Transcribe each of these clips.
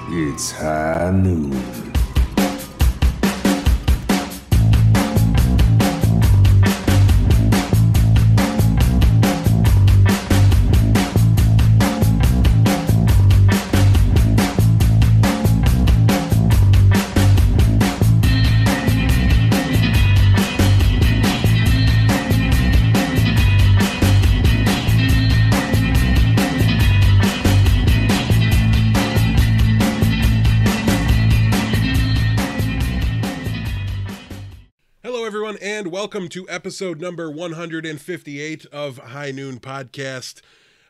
It's high noon. And welcome to episode number 158 of High Noon Podcast.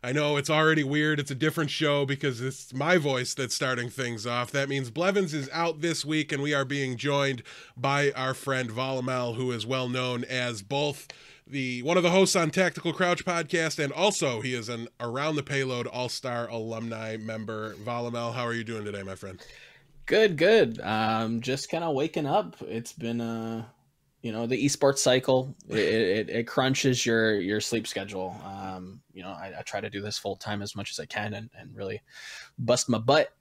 I know it's already weird. It's a different show because it's my voice that's starting things off. That means Blevins is out this week, and we are being joined by our friend Volamel, who is well known as both one of the hosts on Tactical Crouch podcast, and also he is an Around the Payload All-Star alumni member. Volamel, how are you doing today, my friend? Good. Just kind of waking up. It's been the esports cycle, it crunches your sleep schedule. I try to do this full time as much as I can and really bust my butt.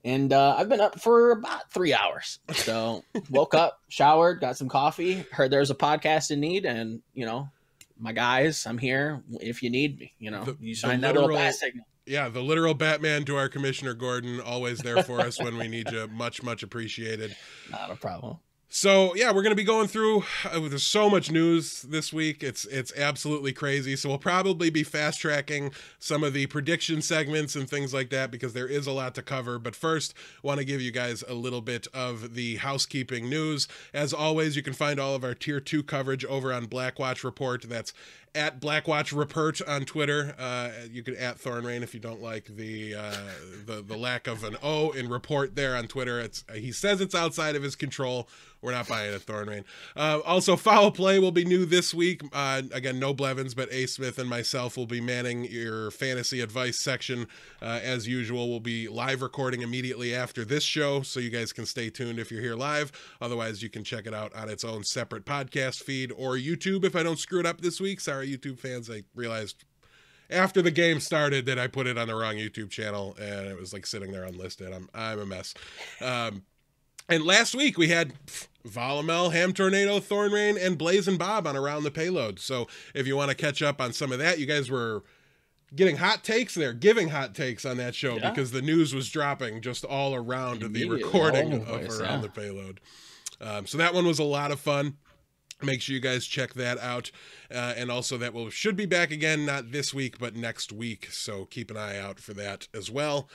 And I've been up for about 3 hours. So woke up, showered, got some coffee, heard there's a podcast in need, and my guys, I'm here if you need me. You sign that little bat signal. Yeah, the literal Batman to our Commissioner Gordon, always there for us when we need you. Much, much appreciated. Not a problem. So, yeah, we're going to be going through, there's so much news this week, it's absolutely crazy, so we'll probably be fast-tracking some of the prediction segments and things like that because there is a lot to cover, but first, I want to give you guys a little bit of the housekeeping news. As always, you can find all of our Tier 2 coverage over on Blackwatch Report. That's at Blackwatch Report on Twitter. You can at Thornrain if you don't like the lack of an O in report there on Twitter. He says it's outside of his control. We're not buying it, Thornrain. Also, Foul Play will be new this week. Again, no Blevins, but A. Smith and myself will be manning your fantasy advice section. As usual, we'll be live recording immediately after this show, so you guys can stay tuned if you're here live. Otherwise, you can check it out on its own separate podcast feed or YouTube if I don't screw it up this week. Sorry, YouTube fans. I realized after the game started that I put it on the wrong YouTube channel, and it was like sitting there unlisted. I'm a mess. And last week we had Volamel, Ham Tornado, Thornrain, and Blazin' Bob on Around the Payload. So if you want to catch up on some of that, you guys were getting hot takes there, giving hot takes on that show because the news was dropping just all around the recording of Around the Payload. So that one was a lot of fun. Make sure you guys check that out. And also that should be back again, not this week, but next week. So keep an eye out for that as well.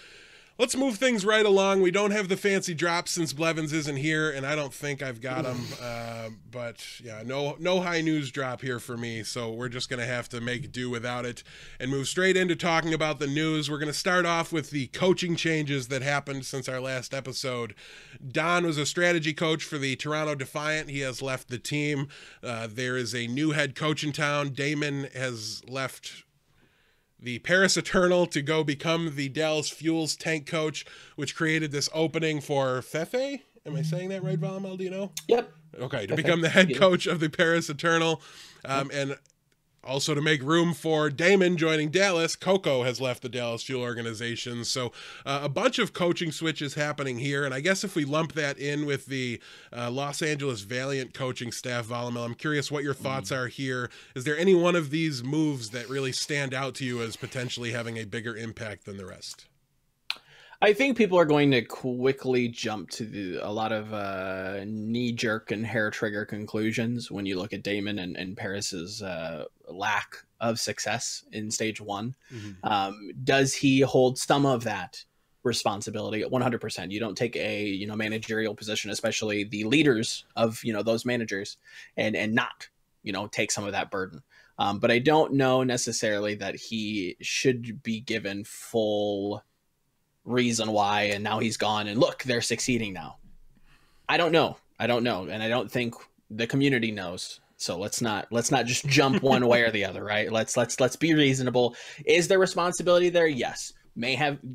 Let's move things right along. We don't have the fancy drops since Blevins isn't here, and I don't think I've got them. But yeah, no high news drop here for me, so we're just going to have to make do without it and move straight into talking about the news. We're going to start off with the coaching changes that happened since our last episode. Don was a strategy coach for the Toronto Defiant. He has left the team. There is a new head coach in town. Damon has left the Paris Eternal to go become the Dallas Fuels tank coach, which created this opening for Fefe. Am I saying that right, Volamel? Do you know? Yep. Okay, to become the head coach of the Paris Eternal. And also to make room for Damon joining Dallas, Coco has left the Dallas Fuel organization. So a bunch of coaching switches happening here. And I guess if we lump that in with the Los Angeles Valiant coaching staff, Volamel, I'm curious what your thoughts are here. Is there any one of these moves that really stand out to you as potentially having a bigger impact than the rest? I think people are going to quickly jump to a lot of knee-jerk and hair-trigger conclusions when you look at Damon and Paris's lack of success in stage one. Mm-hmm. Does he hold some of that responsibility? 100%. You don't take a managerial position, especially the leaders of those managers, and not take some of that burden. But I don't know necessarily that he should be given full reason why, and now he's gone and look, they're succeeding now. I don't know, and I don't think the community knows. So let's not just jump one way or the other, right? Let's be reasonable. Is there responsibility there? Yes.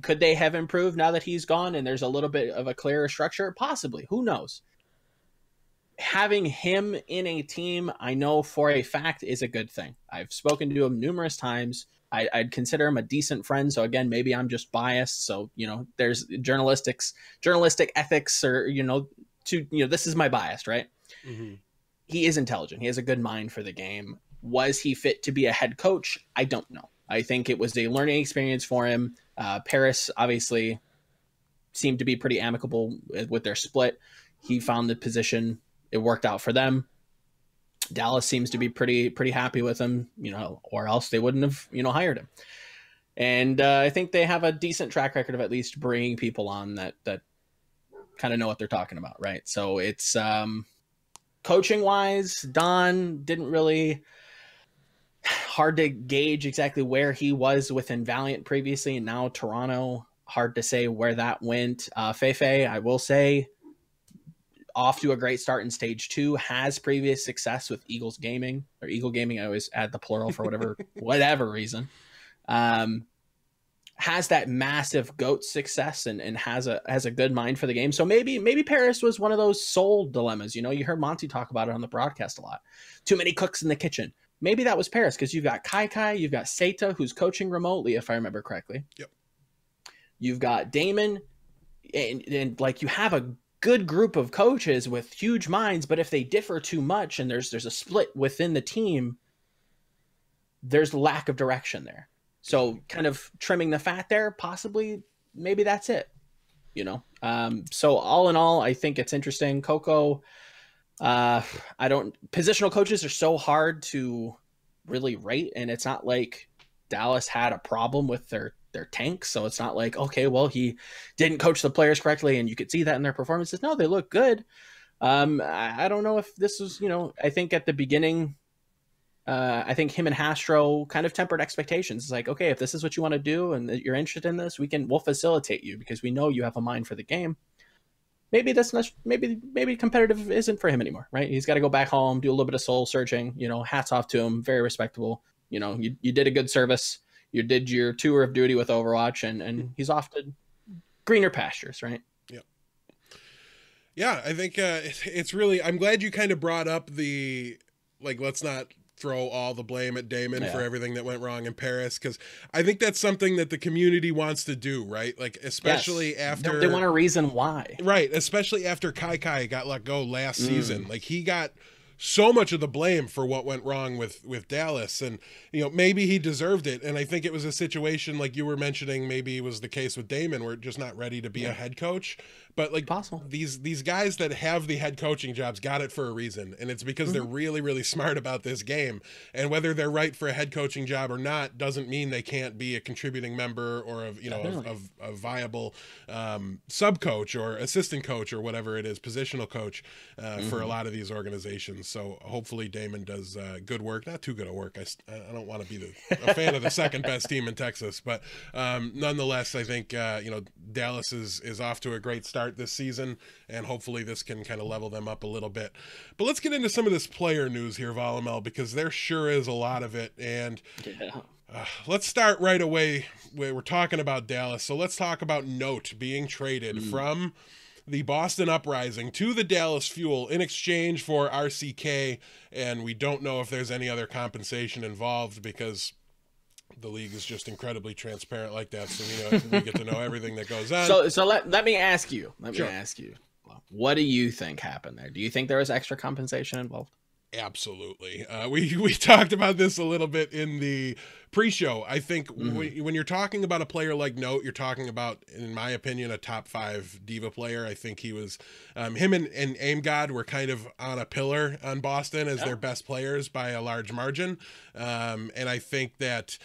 Could they have improved now that he's gone and there's a little bit of a clearer structure? Possibly. Who knows? Having him in a team, I know for a fact, is a good thing. I've spoken to him numerous times. I'd consider him a decent friend. So again, maybe I'm just biased. So, there's journalistic ethics, or, this is my bias, right? Mm-hmm. He is intelligent. He has a good mind for the game. Was he fit to be a head coach? I don't know. I think it was a learning experience for him. Paris obviously seemed to be pretty amicable with their split. He found the position. It worked out for them. Dallas seems to be pretty happy with him, or else they wouldn't have, hired him. And I think they have a decent track record of at least bringing people on that kind of know what they're talking about, right? So it's coaching wise, Don didn't really, hard to gauge exactly where he was within Valiant previously, and now Toronto, hard to say where that went. Feifei, I will say, off to a great start in stage 2, has previous success with Eagle Gaming. I always add the plural for whatever reason. Has that massive GOAT success and has a good mind for the game. So maybe Paris was one of those soul dilemmas. You heard Monty talk about it on the broadcast a lot. Too many cooks in the kitchen. Maybe that was Paris, because you've got Kai, you've got Seita, who's coaching remotely, if I remember correctly. Yep. You've got Damon, and like, you have a good group of coaches with huge minds, but if they differ too much and there's a split within the team, there's lack of direction there. So kind of trimming the fat there, possibly, maybe that's it, So all in all, I think it's interesting. Coco, positional coaches are so hard to really rate, and it's not like Dallas had a problem with their tanks. So it's not like, okay, well, he didn't coach the players correctly, and you could see that in their performances. No, they look good. I don't know if this was, I think at the beginning, I think him and Hastro kind of tempered expectations. It's like, okay, if this is what you want to do and you're interested in this, we'll facilitate you, because we know you have a mind for the game. Maybe that's not, maybe competitive isn't for him anymore, right? He's got to go back home, do a little bit of soul searching, hats off to him. Very respectable. You did a good service. You did your tour of duty with Overwatch, and he's off to greener pastures, right? Yeah, I think it's really, I'm glad you kind of brought up let's not throw all the blame at Damon for everything that went wrong in Paris, because I think that's something that the community wants to do, right? Like, especially after... They want a reason why. Right, especially after Kai got let go last season. Like, he got so much of the blame for what went wrong with Dallas, and maybe he deserved it. And I think it was a situation like you were mentioning, maybe it was the case with Damon, where just not ready to be a head coach. But like, possible, these guys that have the head coaching jobs got it for a reason, and it's because they're really, really smart about this game. And whether they're right for a head coaching job or not doesn't mean they can't be a contributing member or a viable sub coach or assistant coach or whatever it is, positional coach for a lot of these organizations. So hopefully Damon does good work, not too good at work. I don't want to be a fan of the second best team in Texas, but nonetheless, I think Dallas is off to a great start this season, and hopefully this can kind of level them up a little bit. But let's get into some of this player news here, Volamel, because there sure is a lot of it. And let's start right away where we're talking about Dallas. So let's talk about Note being traded from the Boston Uprising to the Dallas Fuel in exchange for RCK, and we don't know if there's any other compensation involved, because the league is just incredibly transparent like that, so we get to know everything that goes on. So let me ask you. What do you think happened there? Do you think there was extra compensation involved? Absolutely. We talked about this a little bit in the pre-show. I think when you're talking about a player like Note, you're talking about, in my opinion, a top 5 Diva player. I think he was, him and Aim God were kind of on a pillar on Boston as their best players by a large margin. And I think that,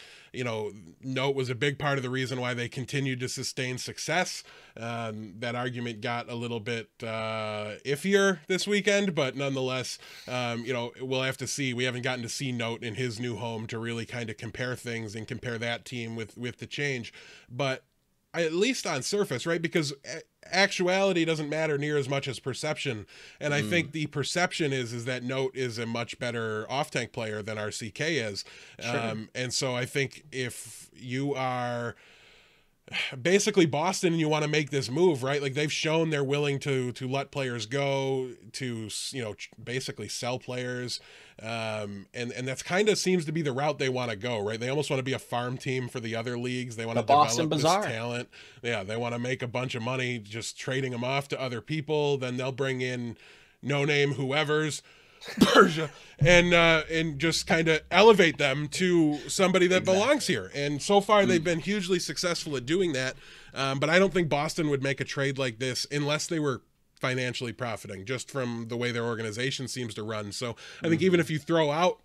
Note was a big part of the reason why they continued to sustain success. That argument got a little bit iffier this weekend, but nonetheless, we'll have to see. We haven't gotten to see Note in his new home to really kind of compare things and compare that team with the change. But at least on surface, right? Because actuality doesn't matter near as much as perception. And I think the perception is that Note is a much better off-tank player than RCK is. Sure. And so I think if you are basically Boston, and you want to make this move, right? Like they've shown they're willing to let players go, to, you know, basically sell players. And that's kind of seems to be the route they want to go, right? They almost want to be a farm team for the other leagues. They want to develop this talent. Yeah, they want to make a bunch of money just trading them off to other people. Then they'll bring in no-name whoever's Persia and just kind of elevate them to somebody that belongs here. And so far they've been hugely successful at doing that. But I don't think Boston would make a trade like this unless they were financially profiting, just from the way their organization seems to run. So I think even if you throw out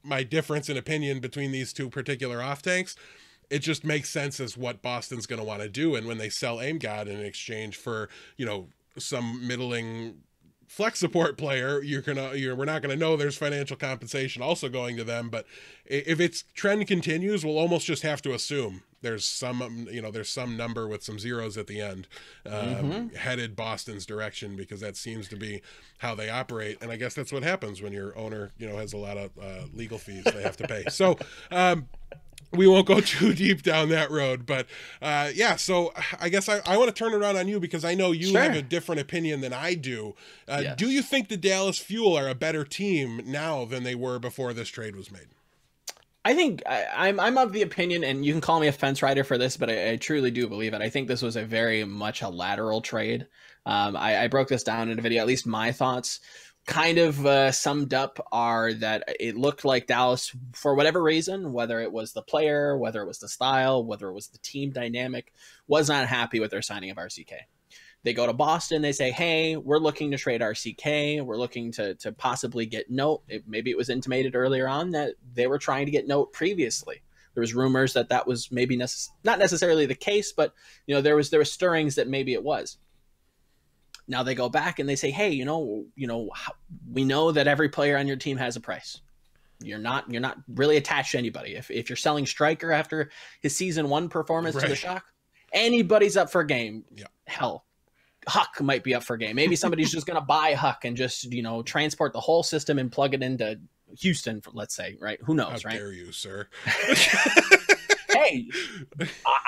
my difference in opinion between these two particular off tanks, it just makes sense as what Boston's going to want to do. And when they sell Aim God in exchange for, you know, some middling flex support player, we're not gonna know there's financial compensation also going to them. But if its trend continues, we'll almost just have to assume there's some, you know, there's some number with some zeros at the end headed Boston's direction, because that seems to be how they operate. And I guess that's what happens when your owner, you know, has a lot of legal fees they have to pay. So we won't go too deep down that road, but yeah, so I guess I want to turn it around on you, because I know you have a different opinion than I do. Yes. Do you think the Dallas Fuel are a better team now than they were before this trade was made? I think I'm of the opinion, and you can call me a fence rider for this, but I truly do believe it. I think this was a very much a lateral trade. I broke this down in a video, at least my thoughts. Kind of summed up are that it looked like Dallas, for whatever reason, whether it was the player, whether it was the style, whether it was the team dynamic, was not happy with their signing of RCK. They go to Boston, they say, hey, we're looking to trade RCK. We're looking to possibly get Note. Maybe it was intimated earlier on that they were trying to get Note previously. There was rumors that was maybe not necessarily the case, but you know, there was stirrings that maybe it was. Now they go back and they say, hey, you know, we know that every player on your team has a price. You're not really attached to anybody. If you're selling Striker after his season 1 performance to the Shock, anybody's up for a game. Yeah. Hell, Huck might be up for a game. Maybe somebody's just going to buy Huck and just, you know, transport the whole system and plug it into Houston, let's say, right? Who knows, right? How dare you, sir? Hey,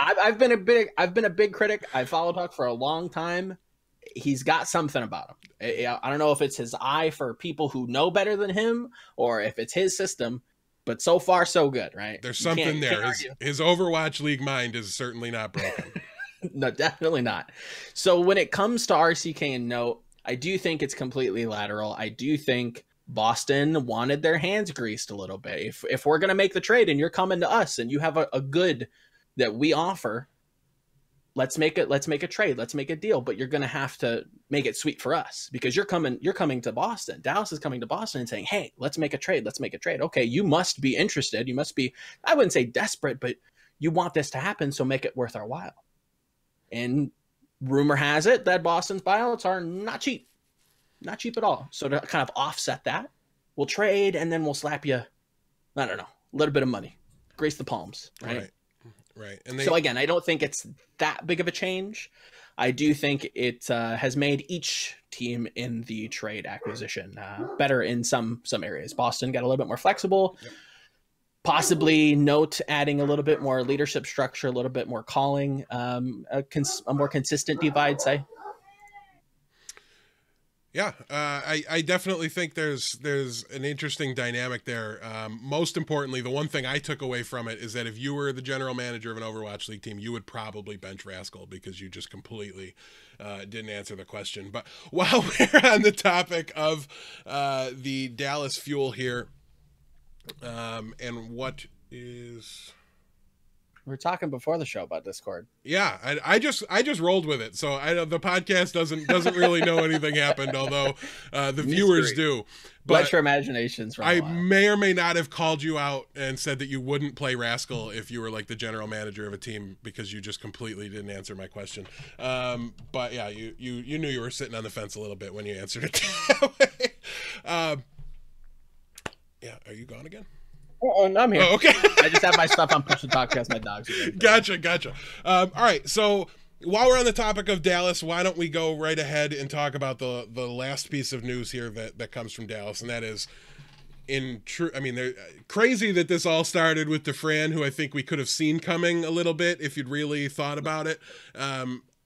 I've been a big critic. I followed Huck for a long time. He's got something about him. I don't know if it's his eye for people who know better than him or if it's his system, but so far so good, right? There's something there. His Overwatch League mind is certainly not broken. No, definitely not. So when it comes to RCK and Note, I do think it's completely lateral. I do think Boston wanted their hands greased a little bit. If we're going to make the trade and you're coming to us and you have a good that we offer, let's make a trade. Let's make a deal, but you're going to have to make it sweet for us because you're coming to Boston. Dallas is coming to Boston and saying, hey, let's make a trade. Let's make a trade. Okay. You must be interested. You must be, I wouldn't say desperate, but you want this to happen. So make it worth our while. And rumor has it that Boston's buyouts are not cheap at all. So to kind of offset that, we'll trade and then we'll slap you, I don't know, a little bit of money, grace the palms. Right. And so again, I don't think it's that big of a change. I do think it has made each team in the trade acquisition better in some areas. Boston got a little bit more flexible, possibly Note adding a little bit more leadership structure, a little bit more calling, a more consistent divide, say. Yeah, I definitely think there's an interesting dynamic there. Most importantly, the one thing I took away from it is that if you were the general manager of an Overwatch League team, you would probably bench Rascal because you just completely didn't answer the question. But while we're on the topic of the Dallas Fuel here, and what is... We were talking before the show about Discord. Yeah, I just rolled with it. So the podcast doesn't really know anything happened, although the viewers do. But let your imaginations run I wild. May or may not have called you out and said that you wouldn't play Rascal if you were like the general manager of a team because you just completely didn't answer my question. But yeah, you knew you were sitting on the fence a little bit when you answered it that way. Yeah, are you gone again? Oh, I'm here. Oh, okay. I just have my stuff on push to talk because my dogs are Gotcha. All right, so while we're on the topic of Dallas, why don't we go right ahead and talk about the last piece of news here that comes from Dallas, and that is I mean, they're crazy that this all started with DeFran, who I think we could have seen coming a little bit if you'd really thought about it.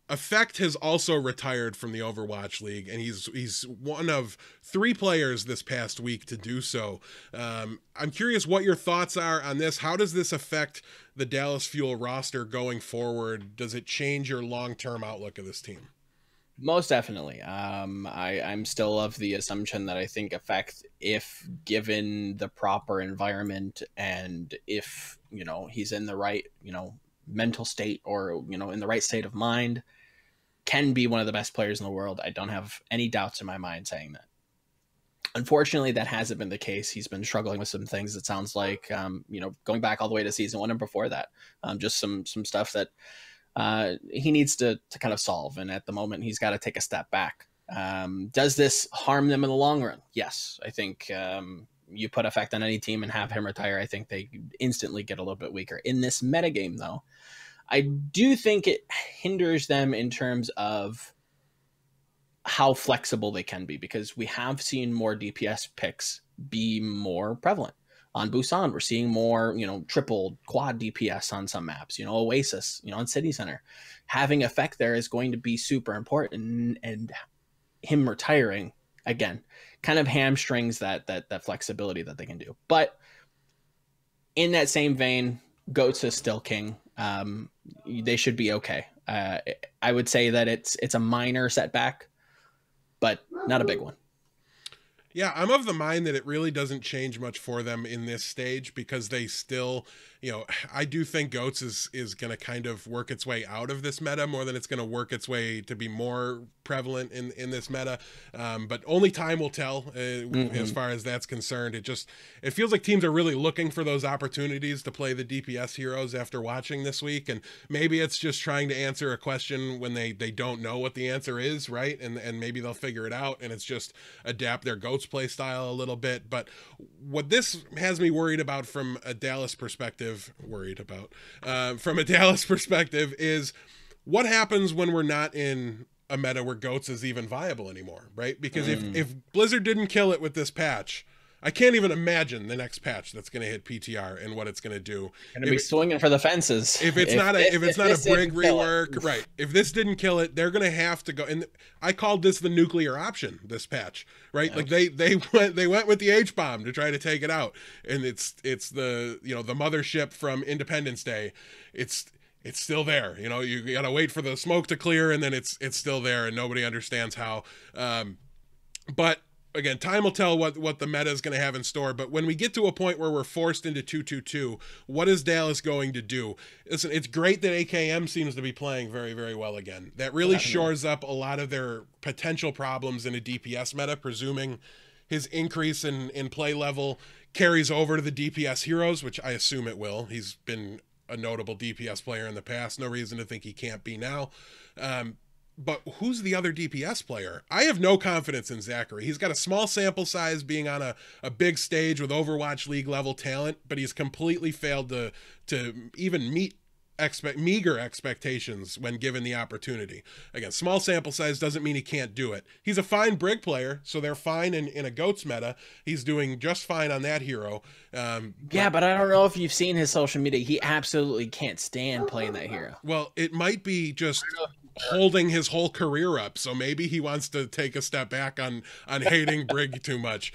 Effect has also retired from the Overwatch League, and he's one of 3 players this past week to do so. I'm curious what your thoughts are on this. How does this affect the Dallas Fuel roster going forward? Does it change your long-term outlook of this team? Most definitely. I'm still of the assumption that I think Effect, if given the proper environment and if, he's in the right, mental state or, in the right state of mind, can be one of the best players in the world. I don't have any doubts in my mind saying that. Unfortunately, that hasn't been the case. He's been struggling with some things. It sounds like, going back all the way to season 1 and before that, just some stuff that he needs to kind of solve. And at the moment, he's got to take a step back. Does this harm them in the long run? Yes. I think you put Effect on any team and have him retire, I think they instantly get a little bit weaker. In this metagame, though, I do think it hinders them in terms of how flexible they can be, because we have seen more DPS picks be more prevalent. On Busan, we're seeing more, triple, quad DPS on some maps, Oasis, on City Center. Having Effect there is going to be super important, and him retiring, again, kind of hamstrings that flexibility that they can do. But in that same vein, Goats is still king. They should be okay. I would say that it's a minor setback, but not a big one. Yeah, I'm of the mind that it really doesn't change much for them in this stage, because they still, I do think Goats is going to kind of work its way out of this meta more than it's going to work its way to be more prevalent in this meta. But only time will tell as far as that's concerned. It feels like teams are really looking for those opportunities to play the DPS heroes after watching this week. And maybe it's just trying to answer a question when they don't know what the answer is, right? And maybe they'll figure it out, and it's just adapt their Goats play style a little bit. But what this has me worried about from a Dallas perspective is what happens when we're not in a meta where Goats is even viable anymore, right? Because if Blizzard didn't kill it with this patch, I can't even imagine the next patch that's going to hit PTR and what it's going to do. Going to be swinging for the fences. If it's not a Brig rework, right? If this didn't kill it, they're going to have to go. And I called this the nuclear option, this patch, right? Yeah. Like they went with the H bomb to try to take it out, and it's the the mothership from Independence Day. It's still there. You got to wait for the smoke to clear, and then it's still there, and nobody understands how. But again, time will tell what the meta is going to have in store. But when we get to a point where we're forced into 2-2-2, what is Dallas going to do? Listen, it's great that AKM seems to be playing very, very well again. That really shores up a lot of their potential problems in a DPS meta, presuming his increase in play level carries over to the DPS heroes, which I assume it will. He's been a notable DPS player in the past. No reason to think he can't be now. But who's the other DPS player? I have no confidence in Zachary. He's got a small sample size being on a big stage with Overwatch League level talent, but he's completely failed to even meet meager expectations when given the opportunity. Again, small sample size doesn't mean he can't do it. He's a fine Brig player, so they're fine in a Goats meta. He's doing just fine on that hero. But I don't know if you've seen his social media. He absolutely can't stand playing that hero. Well, it might be just holding his whole career up, so maybe he wants to take a step back on hating Brig too much,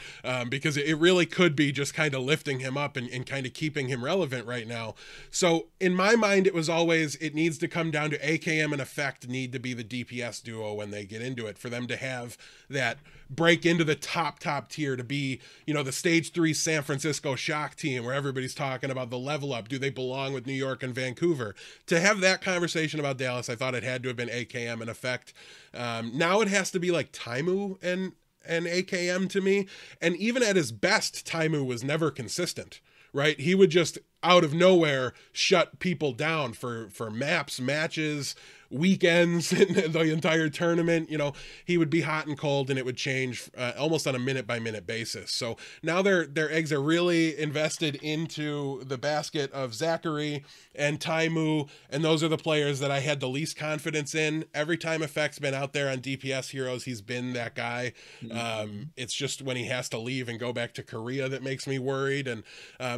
because it really could be just kind of lifting him up and kind of keeping him relevant right now. So in my mind, it was always, it needs to come down to AKM and Effect need to be the DPS duo when they get into it, for them to have that break into the top tier, to be the stage 3 San Francisco Shock team where everybody's talking about the level up. Do they belong with New York and Vancouver? To have that conversation about Dallas, I thought it had to have been AKM and Effect. Now it has to be like Taimu and AKM to me. And even at his best, Taimu was never consistent, right? He would just out of nowhere shut people down for matches, weekends, and the entire tournament. He would be hot and cold, and it would change almost on a minute by minute basis. So now their eggs are really invested into the basket of Zachary and Taimu, and those are the players that I had the least confidence in. Every time Effect's been out there on DPS Heroes, he's been that guy. It's just when he has to leave and go back to Korea that makes me worried. And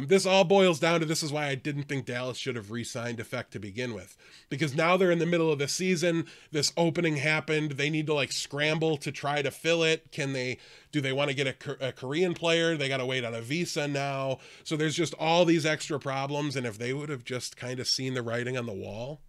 this all boils down to, this is why I didn't think Dallas should have re-signed Effect to begin with, because now they're in the middle of the season. This opening happened. They need to scramble to try to fill it. Do they want to get a Korean player? They got to wait on a visa now. So there's just all these extra problems. And if they would have just kind of seen the writing on the wall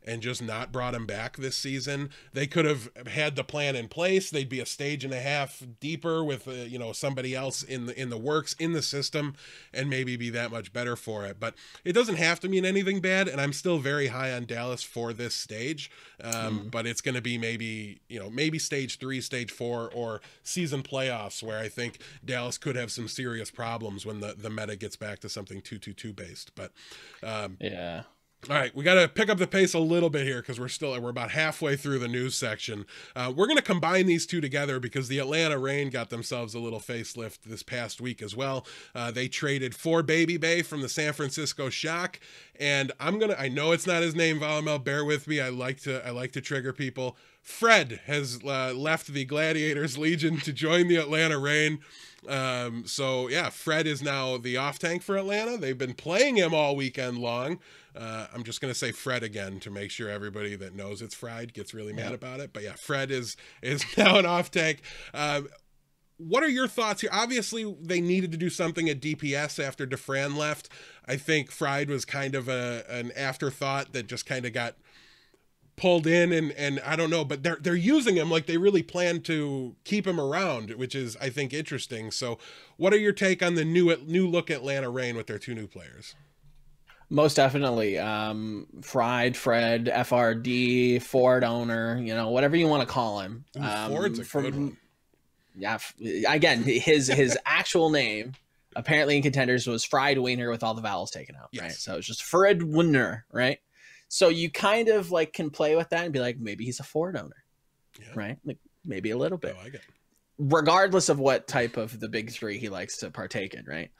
and just not brought him back this season, they could have had the plan in place. They'd be a stage and a half deeper with somebody else in the works, in the system, and maybe be that much better for it. But it doesn't have to mean anything bad, and I'm still very high on Dallas for this stage. But it's going to be maybe stage 3, stage 4, or season playoffs, where I think Dallas could have some serious problems when the meta gets back to something 2-2-2 based. But yeah. All right, we got to pick up the pace a little bit here, because we're about halfway through the news section. We're going to combine these two together because the Atlanta Reign got themselves a little facelift this past week as well. They traded for Baby Bay from the San Francisco Shock, and I know it's not his name, Volamel, bear with me. I like to trigger people. Fred has left the Gladiators Legion to join the Atlanta Reign. So yeah, Fred is now the off tank for Atlanta. They've been playing him all weekend long. I'm just going to say Fred again to make sure everybody that knows it's fried gets really mad about it. But yeah, Fred is now an off tank. What are your thoughts here? Obviously, they needed to do something at DPS after DeFran left. I think Fried was kind of an afterthought that just kind of got pulled in, and I don't know, but they're using him like they really plan to keep him around, which is, I think, interesting. So what are your take on the new look Atlanta Reign with their 2 new players? Most definitely. Fred, FRD, Ford owner, whatever you want to call him. Ford's a good one. Yeah. Again, his actual name apparently in Contenders was Fried Wiener with all the vowels taken out. Yes. Right. So it's just Fred Wiener, right? So you kind of can play with that and be like, maybe he's a Ford owner, right? Maybe a little bit. I get it. Regardless of what type of the big 3 he likes to partake in, right?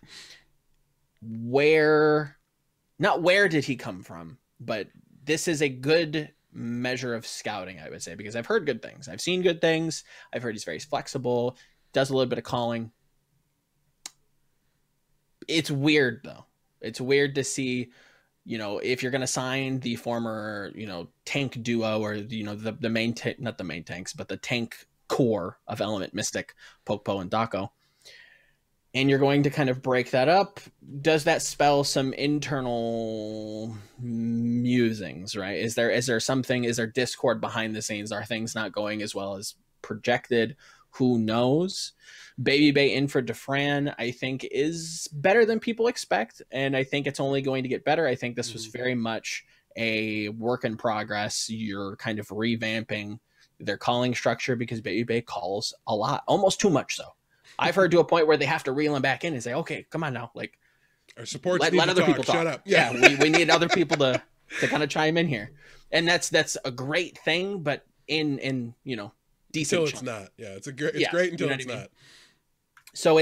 Not where did he come from, but this is a good measure of scouting, I would say, because I've heard good things. I've seen good things. I've heard he's very flexible, does a little bit of calling. It's weird, though. It's weird to see, if you're going to sign the former, tank duo, or, the main, not the main tanks, but the tank core of Element, Mystic, Pokpo, and Dako, and you're going to kind of break that up, does that spell some internal musings, right? Is there discord behind the scenes? Are things not going as well as projected? Who knows? Baby Bay in for DeFran, I think, is better than people expect, and I think it's only going to get better. I think this was very much a work in progress. You're kind of revamping their calling structure, because Baby Bay calls a lot, almost too much so. I've heard to a point where they have to reel him back in and say, okay, come on now. Our supports let other people talk. Shut up. Yeah, we need other people to kind of chime in here. And that's a great thing, but in decent until it's not. Yeah, it's great until it's not. So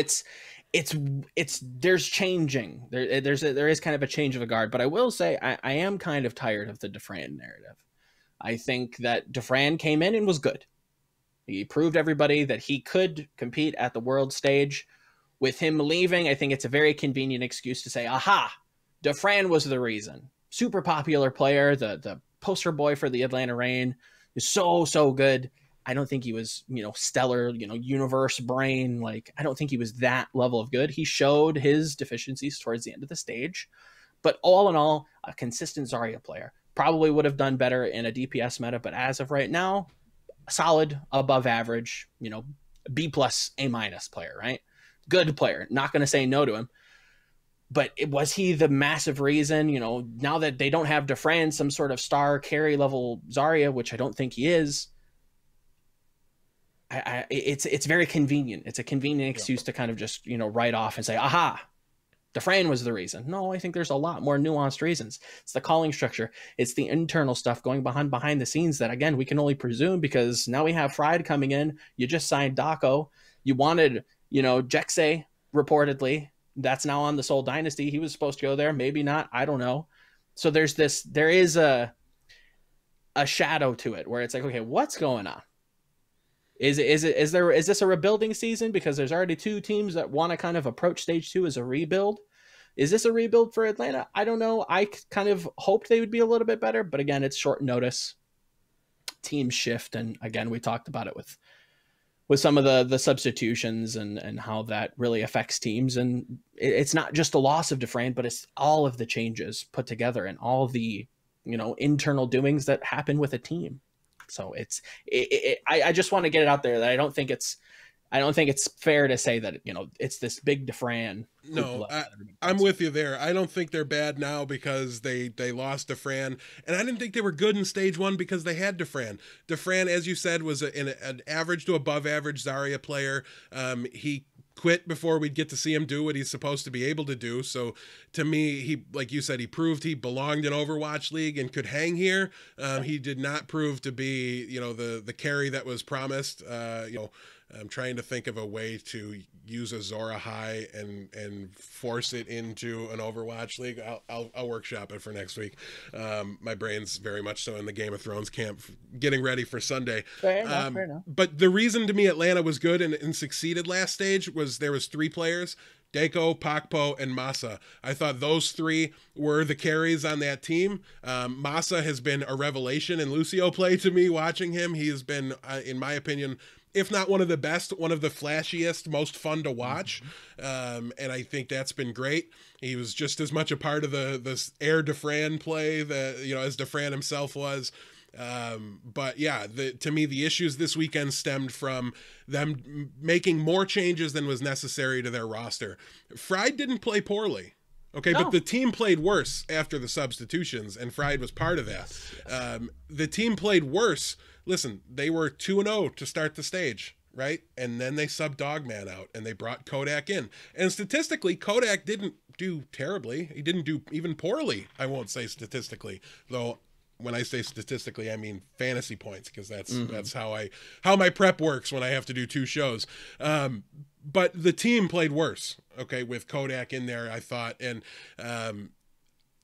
there's changing. There is kind of a change of a guard, but I will say I am kind of tired of the DeFran narrative. I think that DeFran came in and was good. He proved everybody that he could compete at the world stage. With him leaving, I think it's a very convenient excuse to say, aha, DeFran was the reason. Super popular player, the poster boy for the Atlanta Reign, is so good. I don't think he was, stellar, universe brain. I don't think he was that level of good. He showed his deficiencies towards the end of the stage. But all in all, a consistent Zarya player. Probably would have done better in a DPS meta, but as of right now, solid, above average, B+, A- player, right? Good player. Not going to say no to him. But was he the massive reason, now that they don't have DeFran, some sort of star carry level Zarya, which I don't think he is, it's very convenient. It's a convenient excuse to kind of just, write off and say, aha, Dufresne was the reason. No, I think there's a lot more nuanced reasons. It's the calling structure. It's the internal stuff going behind the scenes that, again, we can only presume because now we have Fried coming in. You just signed Daco. You wanted, Jexe, reportedly. That's now on the Seoul Dynasty. He was supposed to go there. Maybe not. I don't know. So there is a shadow to it where it's like, okay, what's going on? Is this a rebuilding season because there's already two teams that want to kind of approach stage 2 as a rebuild? Is this a rebuild for Atlanta? I don't know. I kind of hoped they would be a little bit better, but again, it's short notice. Teams shift, and again, we talked about it with some of the substitutions and how that really affects teams. And it's not just the loss of Dufresne, but it's all of the changes put together and all the internal doings that happen with a team. So I just want to get it out there that I don't think it's fair to say that it's this big Dufresne. No, I'm with you there. I don't think they're bad now because they lost Dufresne, and I didn't think they were good in stage 1 because they had Dufresne. Dufresne, as you said, was an average to above average Zarya player. He quit before we'd get to see him do what he's supposed to be able to do. So to me, he, like you said, he proved he belonged in Overwatch League and could hang here. He did not prove to be, the carry that was promised. I'm trying to think of a way to use a Zora High and force it into an Overwatch League. I'll workshop it for next week. My brain's very much so in the Game of Thrones camp, getting ready for Sunday. Fair enough. But the reason to me Atlanta was good and succeeded last stage was there was 3 players, Dako, Pakpo, and Masa. I thought those 3 were the carries on that team. Masa has been a revelation in Lucio play to me watching him. He has been, in my opinion, if not one of the best, one of the flashiest, most fun to watch. And I think that's been great. He was just as much a part of the Air Dufresne play that, as Dufresne himself was. But yeah, to me, the issues this weekend stemmed from them making more changes than was necessary to their roster. Fried didn't play poorly. Okay, no. But the team played worse after the substitutions, and Fried was part of that. Yes. The team played worse. Listen, they were 2-0 to start the stage, right? And then they subbed Dogman out, and they brought Kodak in. And statistically, Kodak didn't do terribly. He didn't do even poorly, I won't say statistically. Though, when I say statistically, I mean fantasy points, because that's how my prep works when I have to do 2 shows. But the team played worse, okay, with Kodak in there, I thought. And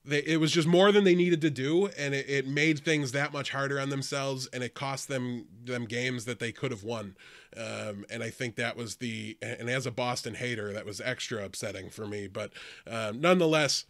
it was just more than they needed to do, and it made things that much harder on themselves, and it cost them games that they could have won. And I think that was and as a Boston hater, that was extra upsetting for me. But nonetheless,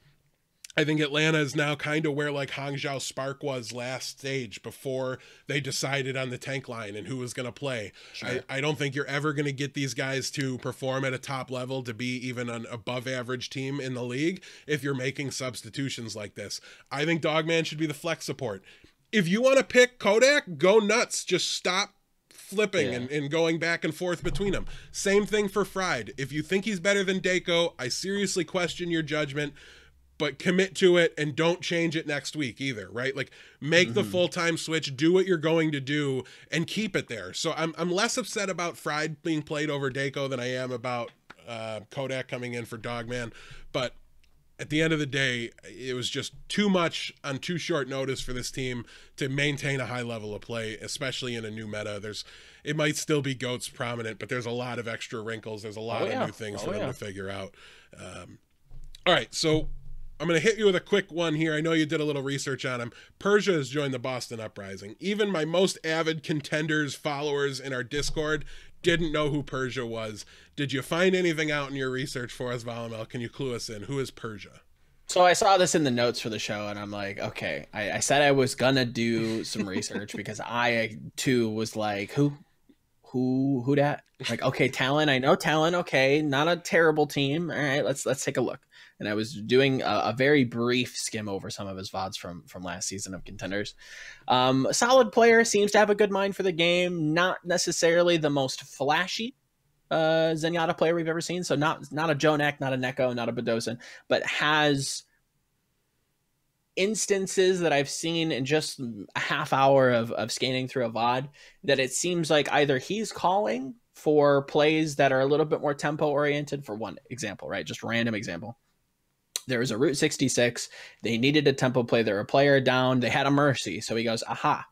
I think Atlanta is now kind of where like Hangzhou Spark was last stage before they decided on the tank line and who was going to play. Sure. I don't think you're ever going to get these guys to perform at a top level to be even an above average team in the league if you're making substitutions like this. I think Dogman should be the flex support. If you want to pick Kodak, go nuts. Just stop flipping and going back and forth between them. Same thing for Fried. If you think he's better than Dako, I seriously question your judgment. But commit to it and don't change it next week either, right? Like make the full-time switch, do what you're going to do, and keep it there. So I'm less upset about Fried being played over Dako than I am about Kodak coming in for Dogman. But at the end of the day, it was just too much on too short notice for this team to maintain a high level of play, especially in a new meta. It might still be GOATs prominent, but there's a lot of extra wrinkles. There's a lot of new things for them to figure out. All right, so I'm going to hit you with a quick one here. I know you did a little research on him. Persia has joined the Boston Uprising. Even my most avid contenders followers in our Discord didn't know who Persia was. Did you find anything out in your research for us, Volamel? Can you clue us in? Who is Persia? So I saw this in the notes for the show, and I'm like, okay. I said I was going to do some research because I, too, was like, who that? Like, okay, Talon. I know Talon. Okay, not a terrible team. All right, let's take a look. And I was doing a very brief skim over some of his VODs from last season of Contenders. A solid player, seems to have a good mind for the game. Not necessarily the most flashy Zenyatta player we've ever seen. So not a Jonek, not a Neko, not a Badosin, but has instances that I've seen in just a half hour of scanning through a VOD that it seems like either he's calling for plays that are a little bit more tempo oriented, for one example, right? Just random example. There was a Route 66. They needed a tempo play. They were a player down. They had a mercy. So he goes, aha,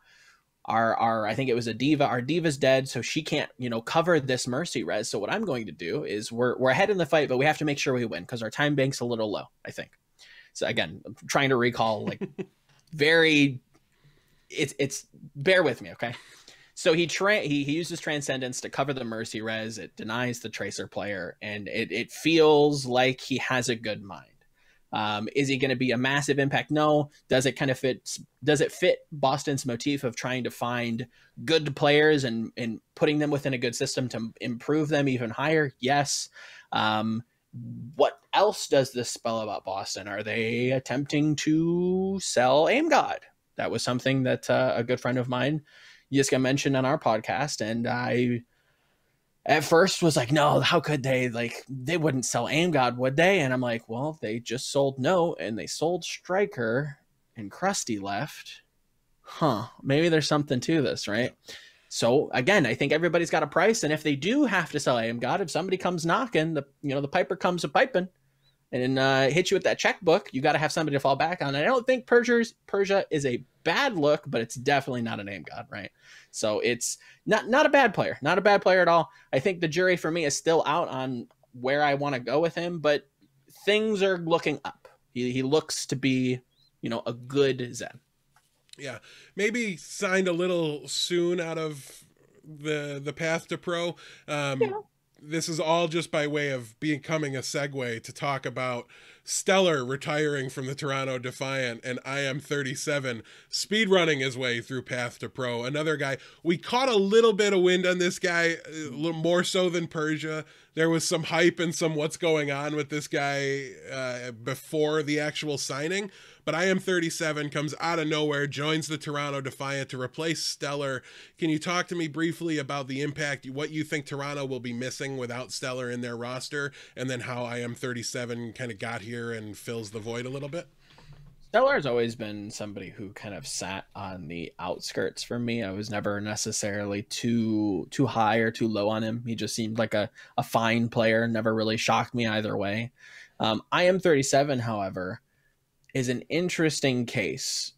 our I think it was a diva. Our diva's dead, so she can't, cover this mercy res. So what I'm going to do is we're ahead in the fight, but we have to make sure we win because our time bank's a little low, I think. So again, I'm trying to recall it's bear with me, okay? So he uses Transcendence to cover the Mercy Res. It denies the Tracer player, and it feels like he has a good mind. Is he going to be a massive impact? No. Does it fit Boston's motif of trying to find good players and putting them within a good system to improve them even higher? Yes. What else does this spell about Boston? Are they attempting to sell Aim God? That was something that a good friend of mine, Yiska, mentioned on our podcast, and I at first was like, no, how could they? They wouldn't sell Aim God, would they? And I'm like, well, they just sold No, and they sold Striker, and Krusty left. Maybe there's something to this, right? So again, I think everybody's got a price, and if they do have to sell Aim God, if somebody comes knocking, the piper comes a piping, and hit you with that checkbook, you got to have somebody to fall back on. And I don't think Persia is a bad look, but it's definitely not an Aim God, right? So it's not a bad player, not a bad player at all. I think the jury for me is still out on where I want to go with him, but things are looking up. He looks to be, a good Zen. Yeah, maybe signed a little soon out of the path to pro. This is all just by way of becoming a segue to talk about Stellar retiring from the Toronto Defiant, and I Am 37 speedrunning his way through path to pro. Another guy, we caught a little bit of wind on this guy, a little more so than Persia. There was some hype and some what's going on with this guy before the actual signing. But I Am 37 comes out of nowhere, joins the Toronto Defiant to replace Stellar. Can you talk to me briefly about the impact, what you think Toronto will be missing without Stellar in their roster, and then how I Am 37 kind of got here and fills the void a little bit? Stellar has always been somebody who kind of sat on the outskirts for me. I was never necessarily too high or too low on him. He just seemed like a fine player, never really shocked me either way. I Am 37, however, is an interesting case,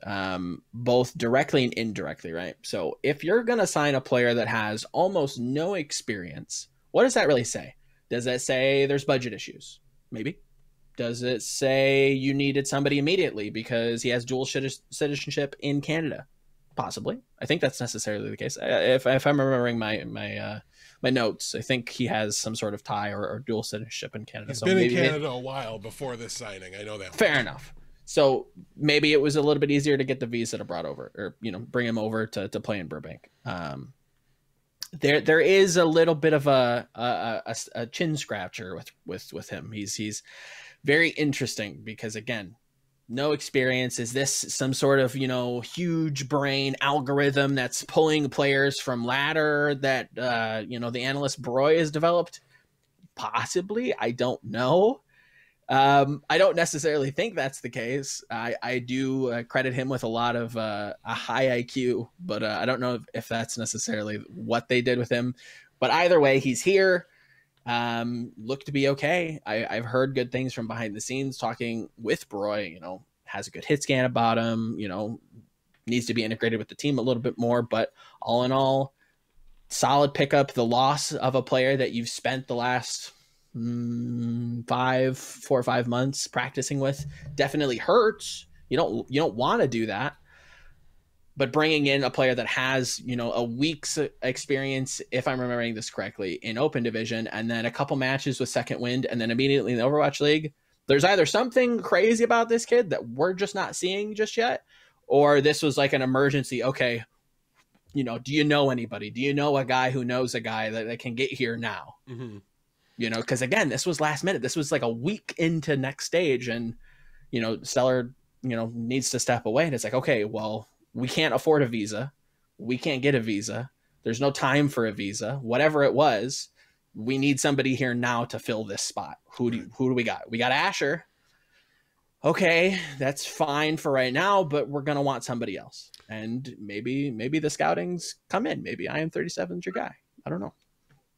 both directly and indirectly, right? So if you're going to sign a player that has almost no experience, what does that really say? Does that say there's budget issues? Maybe. Does it say you needed somebody immediately because he has dual citizenship in Canada? Possibly. I think that's necessarily the case. If I'm remembering my notes, I think he has some sort of tie or dual citizenship in Canada. He's been in Canada a while before this signing. I know that. Fair enough. So maybe it was a little bit easier to get the visa to brought over, or bring him over to play in Burbank. There is a little bit of a chin scratcher with him. He's very interesting because, again, no experience. Is this some sort of huge brain algorithm that's pulling players from ladder that the analyst Broy has developed? Possibly, I don't know. I don't necessarily think that's the case. I do credit him with a lot of a high IQ, but I don't know if that's necessarily what they did with him. But either way, he's here. Looked to be okay. I've heard good things from behind the scenes talking with Broy, has a good hit scan about him, needs to be integrated with the team a little bit more, but all in all, solid pickup. The loss of a player that you've spent the last 4 or 5 months practicing with definitely hurts. You don't want to do that, but bringing in a player that has a week's experience, if I'm remembering this correctly, in Open Division, and then a couple matches with Second Wind, and then immediately in the Overwatch League, there's either something crazy about this kid that we're just not seeing just yet, or this was like an emergency. Okay, do you know anybody? Do you know a guy who knows a guy that can get here now? Mm-hmm. Because again, this was last minute. This was like a week into next stage, and Stellar needs to step away, and it's like, okay, well, we can't afford a visa, we can't get a visa, there's no time for a visa, whatever it was, we need somebody here now to fill this spot. Who do we got? We got Asher. Okay, that's fine for right now, but we're gonna want somebody else, and maybe the scoutings come in. Maybe I Am 37's your guy. I don't know.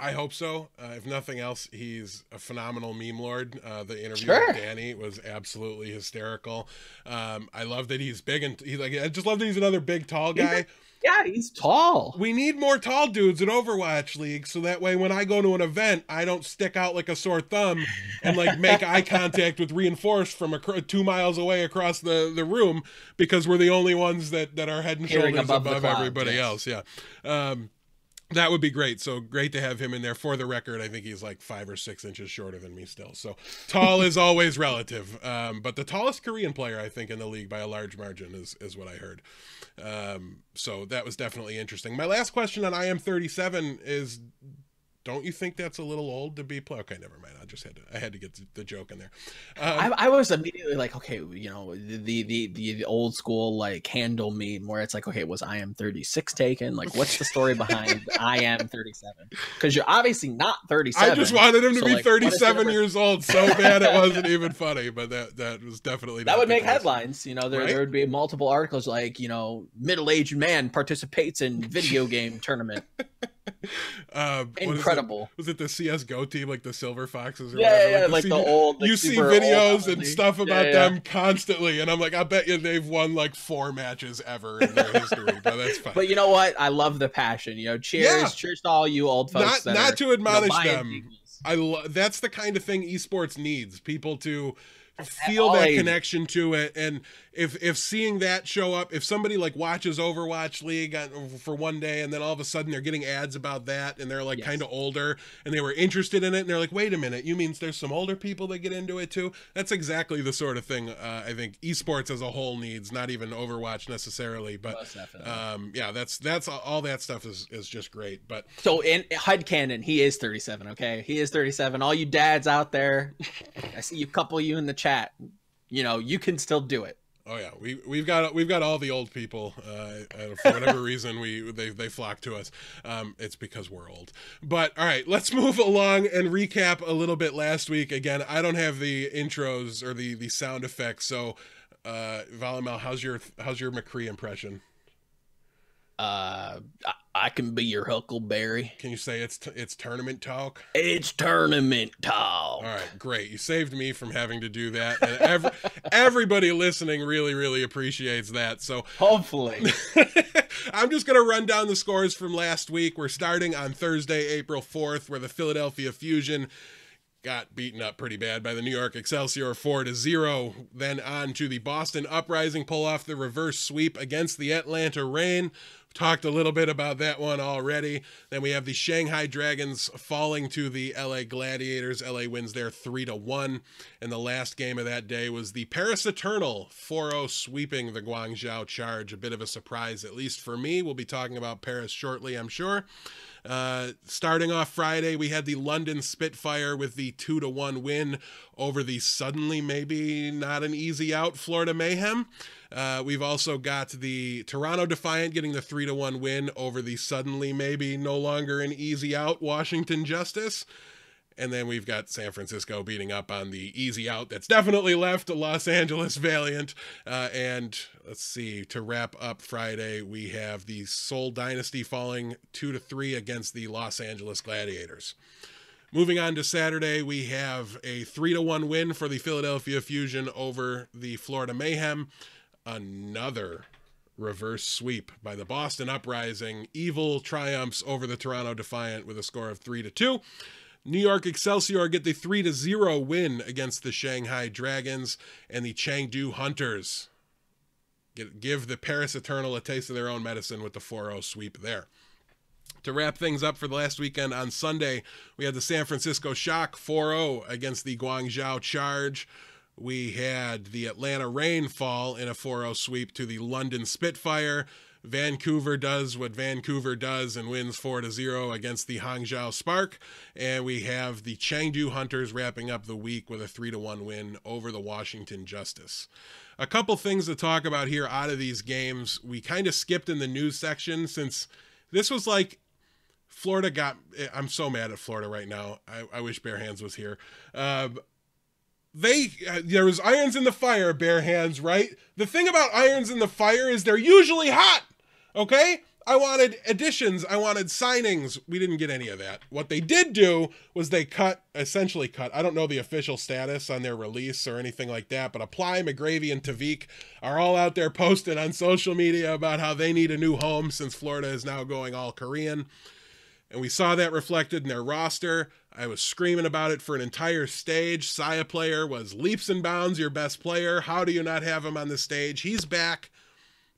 I hope so. If nothing else, he's a phenomenal meme lord. The interview Sure. with Danny was absolutely hysterical. I love that he's big and I just love that he's another big, tall guy. Yeah, he's tall. We need more tall dudes in Overwatch League, so that way when I go to an event, I don't stick out like a sore thumb and like make eye contact with Reinforced from 2 miles away across the room, because we're the only ones that are head and Peering shoulders above the above clouds, everybody yes. else. Yeah. That would be great. So great to have him in there. For the record, I think he's like 5 or 6 inches shorter than me still. So tall is always relative. But the tallest Korean player, I think, in the league by a large margin is what I heard. So that was definitely interesting. My last question on IM37 is, don't you think that's a little old to be okay, never mind. I had to get the joke in there. I was immediately like, okay, you know, the old school like handle meme where it's like, okay, was IM36 taken? Like, what's the story behind IM37? Because you're obviously not 37. I just wanted him to be like, 37 years old so bad it wasn't even funny, but that was definitely that not would the make case. Headlines. You know, there would be multiple articles like, you know, middle-aged man participates in video game tournament. Incredible. Was it the CS:GO team, like the Silver Foxes? Or Yeah, whatever? like the old. Like you see super videos old, and stuff about yeah. them constantly, and I'm like, I bet you they've won like 4 matches ever in their history, but that's fine. But you know what? I love the passion. You know, cheers to all you old folks. Not to admonish them. Peoples. That's the kind of thing esports needs. People to feel that connection to it, and if seeing that show up, if somebody like watches Overwatch League for one day and then all of a sudden they're getting ads about that and they're like kind of older and they were interested in it and they're like, wait a minute, you mean there's some older people that get into it too? That's exactly the sort of thing I think esports as a whole needs, not even Overwatch necessarily, but yeah, that's all that stuff is just great. But so in headcanon, he is 37. Okay, he is 37. All you dads out there, I see you couple you in the chat. You know, you can still do it. Oh yeah, we've got all the old people. For whatever reason, they flock to us. It's because we're old. But all right, let's move along and recap a little bit last week. Again, I don't have the intros or the sound effects. So, Volamel, how's your McCree impression? I can be your Huckleberry. Can you say it's tournament talk? It's tournament talk. All right, great. You saved me from having to do that, and everybody listening really appreciates that. So hopefully, I'm just gonna run down the scores from last week. We're starting on Thursday, April 4th, where the Philadelphia Fusion got beaten up pretty bad by the New York Excelsior 4-0. Then on to the Boston Uprising pull off the reverse sweep against the Atlanta Reign. Talked a little bit about that one already. Then we have the Shanghai Dragons falling to the LA Gladiators. LA wins there 3-1. And the last game of that day was the Paris Eternal 4-0 sweeping the Guangzhou Charge. A bit of a surprise, at least for me. We'll be talking about Paris shortly, I'm sure. Starting off Friday, we had the London Spitfire with the 2-1 win over the suddenly maybe not an easy out Florida Mayhem. We've also got the Toronto Defiant getting the 3-1 win over the suddenly maybe no longer an easy out Washington Justice. And then we've got San Francisco beating up on the easy out that's definitely left, Los Angeles Valiant. And let's see, to wrap up Friday, we have the Seoul Dynasty falling 2-3 against the Los Angeles Gladiators. Moving on to Saturday, we have a 3-1 win for the Philadelphia Fusion over the Florida Mayhem. Another reverse sweep by the Boston Uprising. Evil triumphs over the Toronto Defiant with a score of 3-2. New York Excelsior get the 3-0 win against the Shanghai Dragons, and the Chengdu Hunters give the Paris Eternal a taste of their own medicine with the 4-0 sweep there. To wrap things up for the last weekend, on Sunday, we had the San Francisco Shock 4-0 against the Guangzhou Charge. We had the Atlanta Reign fall in a 4-0 sweep to the London Spitfire. Vancouver does what Vancouver does and wins 4-0 against the Hangzhou Spark. And we have the Chengdu Hunters wrapping up the week with a 3-1 win over the Washington Justice. A couple things to talk about here out of these games. We kind of skipped in the news section since this was like Florida got... I'm so mad at Florida right now. I wish Bare Hands was here. There was irons in the fire, Bare Hands, right? The thing about irons in the fire is they're usually hot. Okay? I wanted additions. I wanted signings. We didn't get any of that. What they did do was they essentially cut. I don't know the official status on their release or anything like that, but Apply, McGravy, and Tavik are all out there posting on social media about how they need a new home since Florida is now going all Korean. And we saw that reflected in their roster. I was screaming about it for an entire stage. Saya player was leaps and bounds your best player. How do you not have him on the stage? He's back.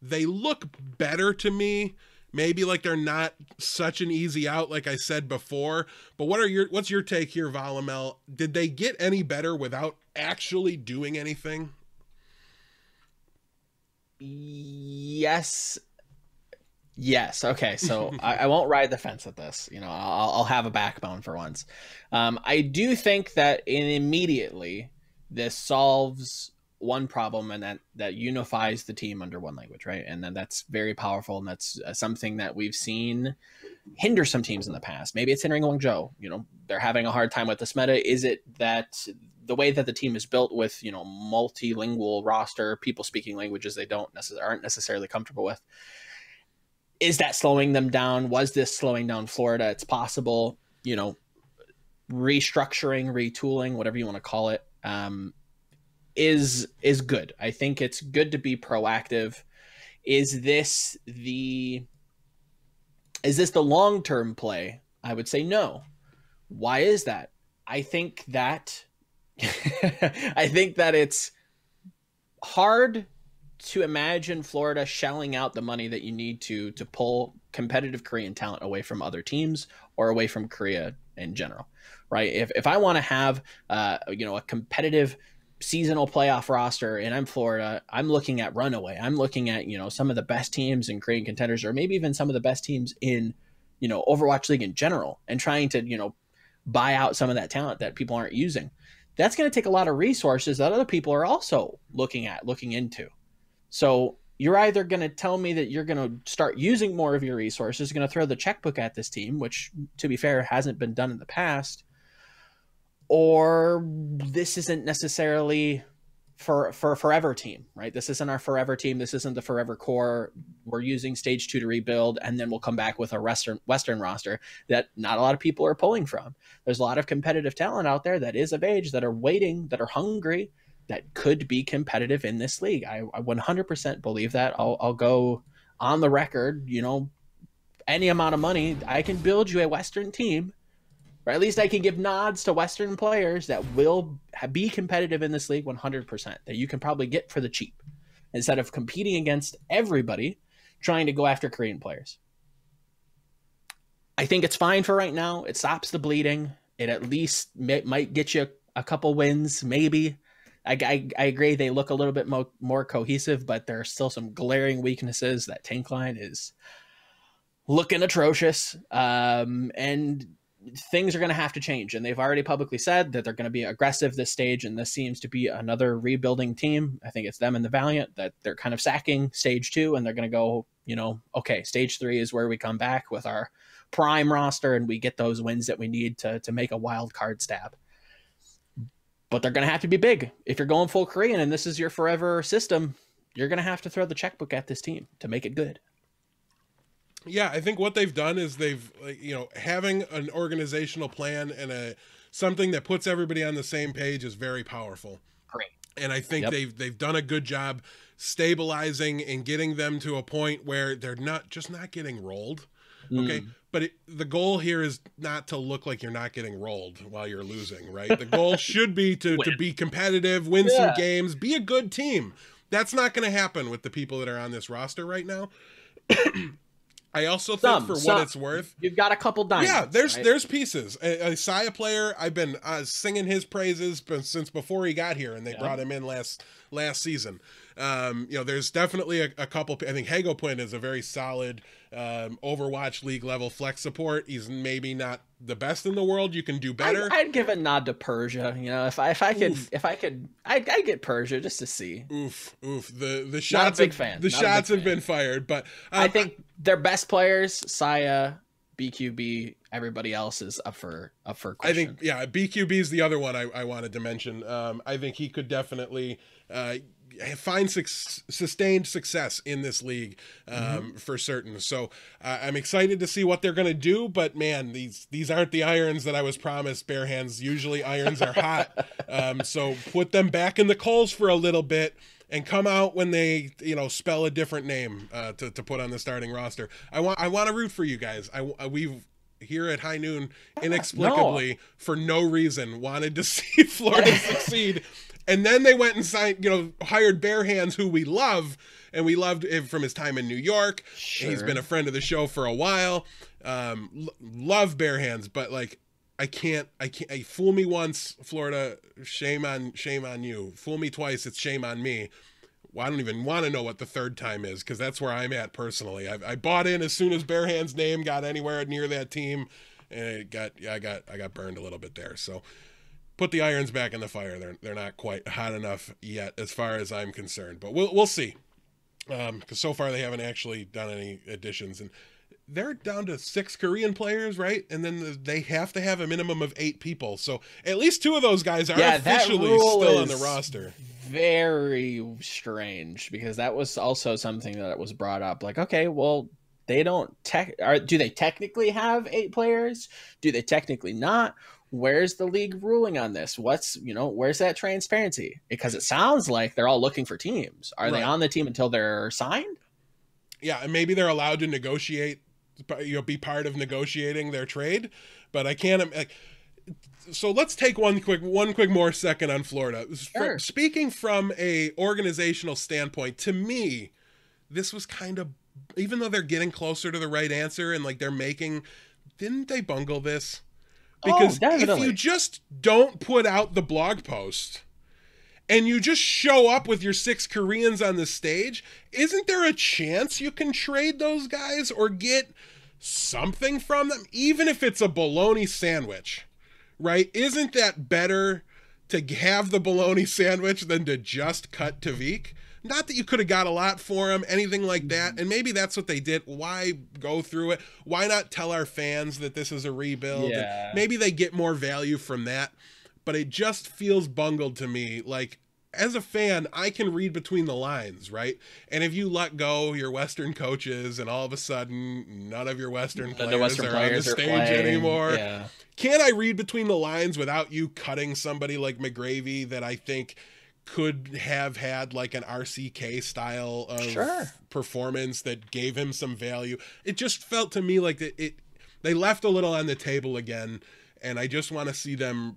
They look better to me. Maybe like they're not such an easy out, like I said before. But what's your take here, Volamel? Did they get any better without actually doing anything? Yes. Okay. So I won't ride the fence with this. You know, I'll have a backbone for once. I do think that immediately this solves one problem, and that unifies the team under one language, right? And then that's very powerful, and that's something that we've seen hinder some teams in the past. Maybe it's hindering Guangzhou. You know, they're having a hard time with this meta. Is it that the way that the team is built with, you know, multilingual roster, people speaking languages they aren't necessarily comfortable with? Is that slowing them down? Was this slowing down Florida? It's possible. You know, restructuring, retooling, whatever you want to call it, is good. I think it's good to be proactive. Is this the long-term play? I would say no. Why is that? I think that it's hard to imagine Florida shelling out the money that you need to pull competitive Korean talent away from other teams or away from Korea in general, right? If I want to have you know, a competitive seasonal playoff roster and I'm Florida, I'm looking at runaway. I'm looking at, you know, some of the best teams in Korean contenders, or maybe even some of the best teams in, you know, Overwatch League in general, and trying to, you know, buy out some of that talent that people aren't using. That's going to take a lot of resources that other people are also looking into. So you're either going to tell me that you're going to start using more of your resources, going to throw the checkbook at this team, which, to be fair, hasn't been done in the past, or this isn't necessarily for forever team, right? This isn't our forever team. This isn't the forever core. We're using stage 2 to rebuild, and then we'll come back with a Western roster that not a lot of people are pulling from. There's a lot of competitive talent out there that is of age, that are waiting, that are hungry, that could be competitive in this league. I 100% believe that. I'll go on the record, you know, any amount of money, I can build you a Western team, or at least I can give nods to Western players that will be competitive in this league 100%, that you can probably get for the cheap, instead of competing against everybody trying to go after Korean players. I think it's fine for right now. It stops the bleeding. It at least might get you a couple wins, maybe. I agree they look a little bit more cohesive, but there are still some glaring weaknesses. That tank line is looking atrocious. And things are going to have to change, and they've already publicly said that they're going to be aggressive this stage, and this seems to be another rebuilding team. I think it's them and the Valiant that they're kind of sacking stage 2, and they're going to go, you know, okay, stage 3 is where we come back with our prime roster and we get those wins that we need to make a wild card stab. But they're going to have to be big. If you're going full Korean and this is your forever system, you're going to have to throw the checkbook at this team to make it good. Yeah, I think what they've done is they've, you know, having an organizational plan and something that puts everybody on the same page is very powerful. Great. And I think they've done a good job stabilizing and getting them to a point where they're not getting rolled. Okay. But the goal here is not to look like you're not getting rolled while you're losing, right? The goal should be to be competitive, win some games, be a good team. That's not going to happen with the people that are on this roster right now. I also think what it's worth, you've got a couple diamonds. Yeah, there's pieces. A Saya player, I've been singing his praises since before he got here, and they brought him in last season. You know, there's definitely a couple. I think Hagopin is a very solid Overwatch League level flex support. He's maybe not the best in the world. You can do better. I'd give a nod to Persia. You know, if I could, I'd get Persia just to see. Oof. The shots. Not a big fan. The shots have been fired, but I think their best players, Saya, BQB, everybody else is up for question. I think BQB is the other one I wanted to mention. I think he could definitely find sustained success in this league for certain. So I'm excited to see what they're going to do, but man, these aren't the irons that I was promised, Bare Hands. Usually irons are hot. So put them back in the coals for a little bit and come out when they, spell a different name to put on the starting roster. I want to root for you guys. We've here at High Noon inexplicably for no reason wanted to see Florida succeed. And then they went and hired Bare Hands, who we love, and we loved him from his time in New York. Sure. He's been a friend of the show for a while. Love Bare Hands, but I can't. Fool me once, Florida. Shame on you. Fool me twice. It's shame on me. Well, I don't even want to know what the third time is, because that's where I'm at personally. I bought in as soon as Bare Hands' name got anywhere near that team, and I got burned a little bit there. So. Put the irons back in the fire. They're not quite hot enough yet, as far as I'm concerned. But we'll see, because so far they haven't actually done any additions, and they're down to 6 Korean players, right? And then they have to have a minimum of 8 people. So at least 2 of those guys are officially still on the roster. Very strange, because that was also something that was brought up. Like, okay, well, they don't do they technically have 8 players? Do they technically not? Where's the league ruling on this? Where's that transparency? Because it sounds like they're all looking for teams. Are they on the team until they're signed? Yeah, and maybe they're allowed to negotiate, be part of negotiating their trade, but I can't. So let's take one quick more second on Florida. Sure. Speaking from a organizational standpoint, to me, this was kind of, even though they're getting closer to the right answer and didn't they bungle this? Because if you just don't put out the blog post and you just show up with your 6 Koreans on the stage, isn't there a chance you can trade those guys or get something from them, even if it's a bologna sandwich, right? Isn't that better to have the bologna sandwich than to just cut Tavik? Not that you could have got a lot for him, anything like that. And maybe that's what they did. Why go through it? Why not tell our fans that this is a rebuild? Yeah. And maybe they get more value from that. But it just feels bungled to me. Like, as a fan, I can read between the lines, right? And if you let go your Western coaches and all of a sudden none of your Western players are on the stage anymore, yeah. Can I read between the lines without you cutting somebody like McGravy that I think could have had an RCK style of performance that gave him some value? It just felt to me like they left a little on the table again, and I just want to see them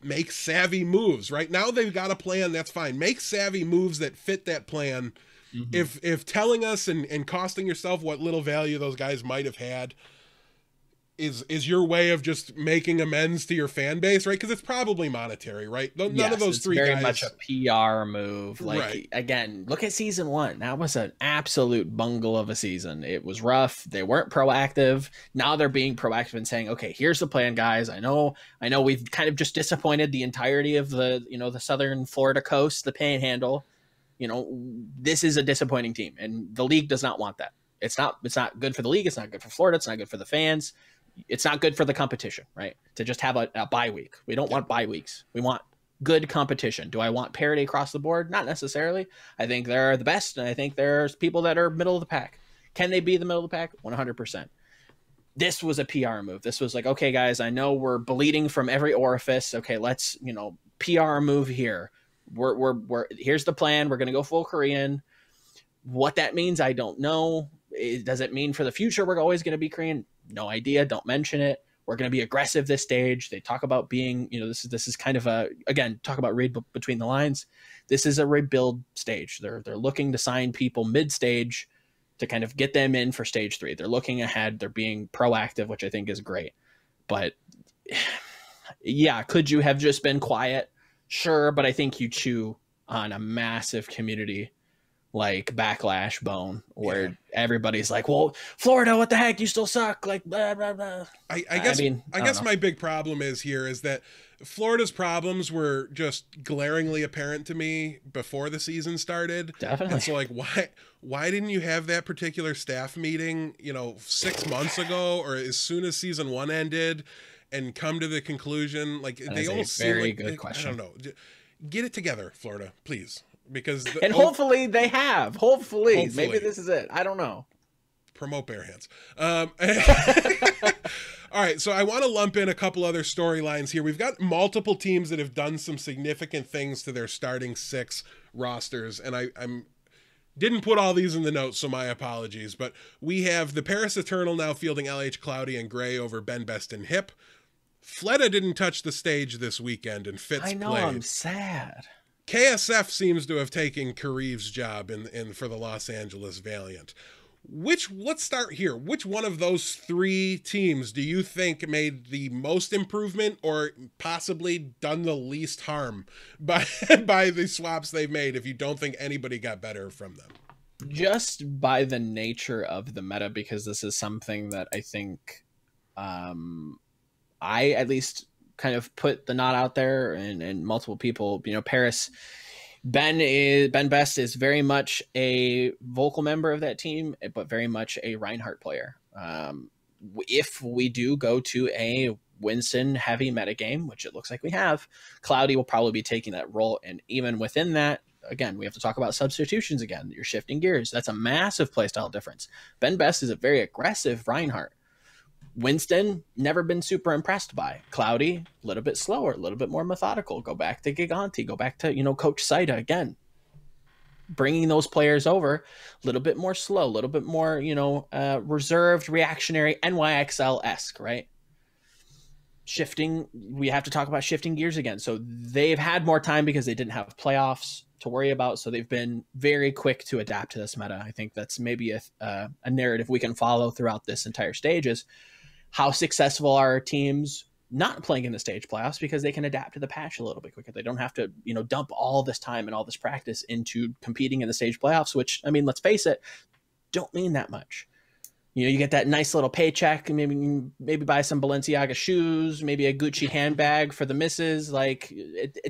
make savvy moves. Right now they've got a plan, that's fine. Make savvy moves that fit that plan. Mm-hmm. If telling us and costing yourself what little value those guys might have had is your way of just making amends to your fan base, right? Because it's probably monetary, right? None of those 3 guys. Very much a PR move. Again, look at season 1. That was an absolute bungle of a season. It was rough. They weren't proactive. Now they're being proactive and saying, okay, here's the plan, guys. I know we've kind of just disappointed the entirety of the southern Florida coast, the Panhandle. This is a disappointing team, and the league does not want that. It's not good for the league. It's not good for Florida. It's not good for the fans. It's not good for the competition, right? To just have a bye week. We don't want bye weeks. We want good competition. Do I want parity across the board? Not necessarily. I think they're the best, and I think there's people that are middle of the pack. Can they be the middle of the pack? 100%. This was a PR move. This was like, okay, guys, I know we're bleeding from every orifice. Okay, let's, PR move here. We're here's the plan. We're going to go full Korean. What that means, I don't know. Does it mean for the future we're always going to be Korean? No idea. Don't mention it. We're going to be aggressive this stage. They talk about being, this is kind of talk about read between the lines. This is a rebuild stage. They're looking to sign people mid-stage to kind of get them in for stage 3. They're looking ahead. They're being proactive, which I think is great. But yeah, could you have just been quiet? Sure, but I think you chew on a massive community backlash bone where everybody's like, well, Florida, what the heck, you still suck, blah blah blah. I guess my big problem is that Florida's problems were just glaringly apparent to me before the season started. Definitely. And so why didn't you have that particular staff meeting 6 months ago or as soon as season 1 ended and come to the conclusion? They almost very good question. I don't know. Get it together, Florida, please. because and hopefully they have. Hopefully, maybe this is it. I don't know. Promote bare hands. All right, so I want to lump in a couple other storylines here. We've got multiple teams that have done some significant things to their starting 6 rosters, and I'm didn't put all these in the notes, so my apologies. But we have the Paris Eternal now fielding LH Cloudy and Gray over Ben Best and Hip. Fleta didn't touch the stage this weekend, and Fitz played. I know, I'm sad. KSF seems to have taken Kareev's job in for the Los Angeles Valiant. Let's start here. Which one of those 3 teams do you think made the most improvement or possibly done the least harm by the swaps they've made, if you don't think anybody got better from them? Just by the nature of the meta, because this is something that I think I at least kind of put the knot out there, and multiple people, Paris... Ben Best is very much a vocal member of that team, but very much a Reinhardt player. If we do go to a Winston heavy metagame, which it looks like we have, Cloudy will probably be taking that role. And even within that, again, we have to talk about substitutions again. You're shifting gears. That's a massive playstyle difference. Ben Best is a very aggressive Reinhardt. Winston, never been super impressed by. Cloudy, a little bit slower, a little bit more methodical. Go back to Gigante, go back to, Coach Saida again. Bringing those players over, a little bit more slow, a little bit more, reserved, reactionary, NYXL-esque, right? Shifting, we have to talk about shifting gears again. So they've had more time because they didn't have playoffs to worry about. So they've been very quick to adapt to this meta. I think that's maybe a narrative we can follow throughout this entire stage is how successful are teams not playing in the stage playoffs because they can adapt to the patch a little bit quicker. They don't have to, dump all this time and all this practice into competing in the stage playoffs, which, I mean, let's face it, don't mean that much. You get that nice little paycheck, maybe buy some Balenciaga shoes, maybe a Gucci handbag for the misses. Like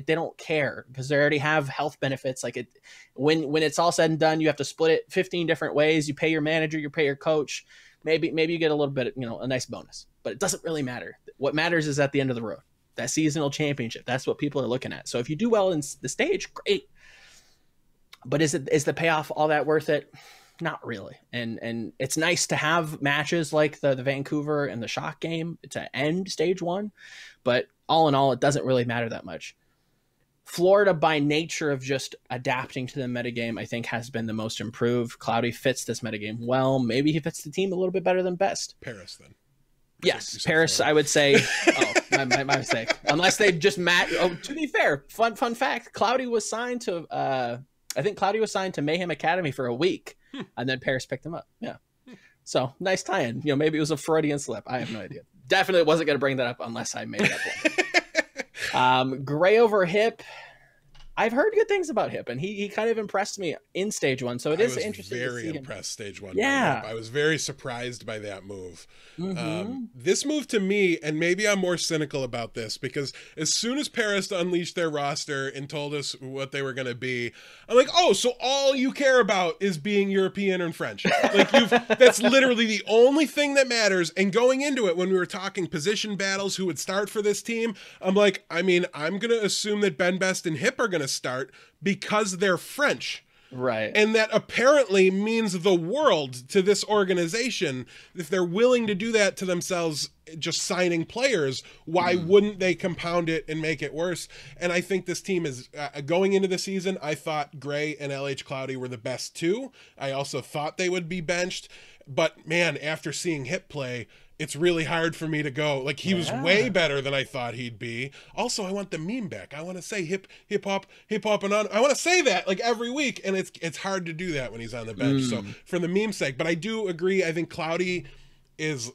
they don't care because they already have health benefits. Like when it's all said and done, you have to split it 15 different ways. You pay your manager, you pay your coach. Maybe you get a little bit, a nice bonus, but it doesn't really matter. What matters is at the end of the road, that seasonal championship. That's what people are looking at. So if you do well in the stage, great. But is the payoff all that worth it? Not really. And it's nice to have matches like the Vancouver and the Shock game to end stage 1. But all in all, it doesn't really matter that much. Florida, by nature of just adapting to the metagame, I think has been the most improved. Cloudy fits this metagame well. Maybe he fits the team a little bit better than Best. Paris, then. Yes, Paris, Florida. I would say. Oh, my mistake. Unless they just match. Oh, to be fair, fun fact, Cloudy was signed to, I think Cloudy was signed to Mayhem Academy for a week, and then Paris picked him up. Yeah. So, nice tie-in. Maybe it was a Freudian slip. I have no idea. Definitely wasn't going to bring that up unless I made that one. Gray over Hip. I've heard good things about Hip, and he kind of impressed me in stage 1. So it is interesting. Very impressed stage 1. Yeah, I was very surprised by that move. Mm-hmm. This move to me, and maybe I'm more cynical about this, because as soon as Paris unleashed their roster and told us what they were going to be, I'm like, oh, so all you care about is being European and French. Like that's literally the only thing that matters. And going into it, when we were talking position battles, who would start for this team, I'm like, I'm going to assume that Ben Best and Hip are going to start because they're French. Right. And that apparently means the world to this organization. If they're willing to do that to themselves, just signing players, why wouldn't they compound it and make it worse? And I think this team is going into the season. I thought Gray and LH Cloudy were the best 2. I also thought they would be benched. But man, after seeing Hip play, it's really hard for me to go. Like, he was way better than I thought he'd be. Also, I want the meme back. I want to say hip hop, and on. I want to say that like every week, and it's hard to do that when he's on the bench. So for the meme sake, but I do agree. I think Cloudy is.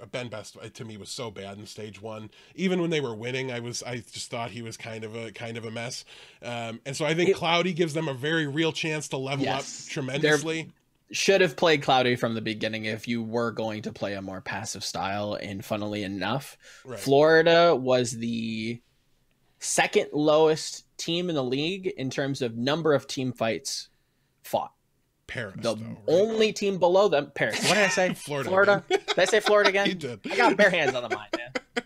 Ben Best to me was so bad in stage 1. Even when they were winning, I just thought he was kind of a mess. And so I think Cloudy gives them a very real chance to level up tremendously. Should have played Cloudy from the beginning if you were going to play a more passive style. And funnily enough, Florida was the second lowest team in the league in terms of number of team fights fought. Paris, only team below them. Paris. What did I say? Florida. Did I say Florida again? You did. I got bare hands on the mind, man.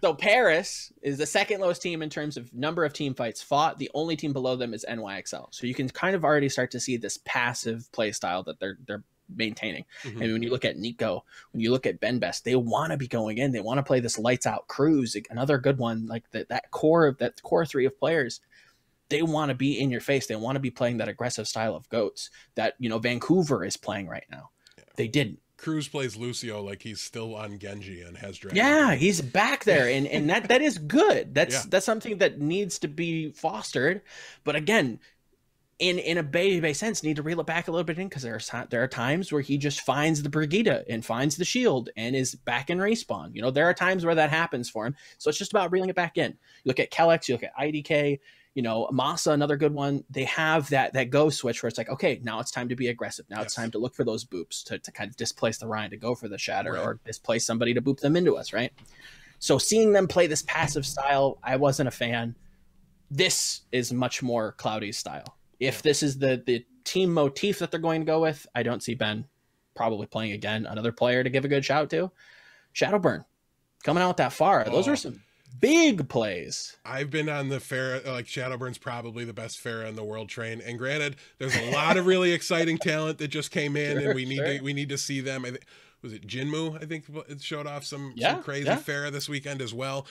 So Paris is the second lowest team in terms of number of team fights fought. The only team below them is NYXL. So you can kind of already start to see this passive play style that they're maintaining. Mm-hmm. And when you look at Nico, when you look at Ben Best, they want to be going in. They want to play this lights out cruise. Another good one, like that core three of players. They want to be in your face. They want to be playing that aggressive style of goats that, you know, Vancouver is playing right now. Yeah. They didn't. Cruz plays Lucio like he's still on Genji and has Dragon. Yeah, he's back there, and that is good. That's something that needs to be fostered. But again, in a Bay sense, need to reel it back a little bit in, because there are times where he just finds the Brigida and finds the shield and is back in respawn. You know, there are times where that happens for him. So it's just about reeling it back in. You look at Kellex, you look at IDK. You know, Masa, another good one. They have that go switch where it's like, okay, now it's time to be aggressive. Now it's time to look for those boops to kind of displace the Ryan, to go for the shatter, or displace somebody to boop them into us, right? So seeing them play this passive style, I wasn't a fan. This is much more Cloudy's style. If this is the team motif that they're going to go with, I don't see Ben probably playing again. Another player to give a good shout to, Shadowburn, coming out that far. Those are some big plays. I've been on the fair, like Shadowburn's probably the best fair on the world train. And granted, there's a lot of really exciting talent that just came in, and we need to see them. Was it Jinmu? I think it showed off some crazy Farah this weekend as well.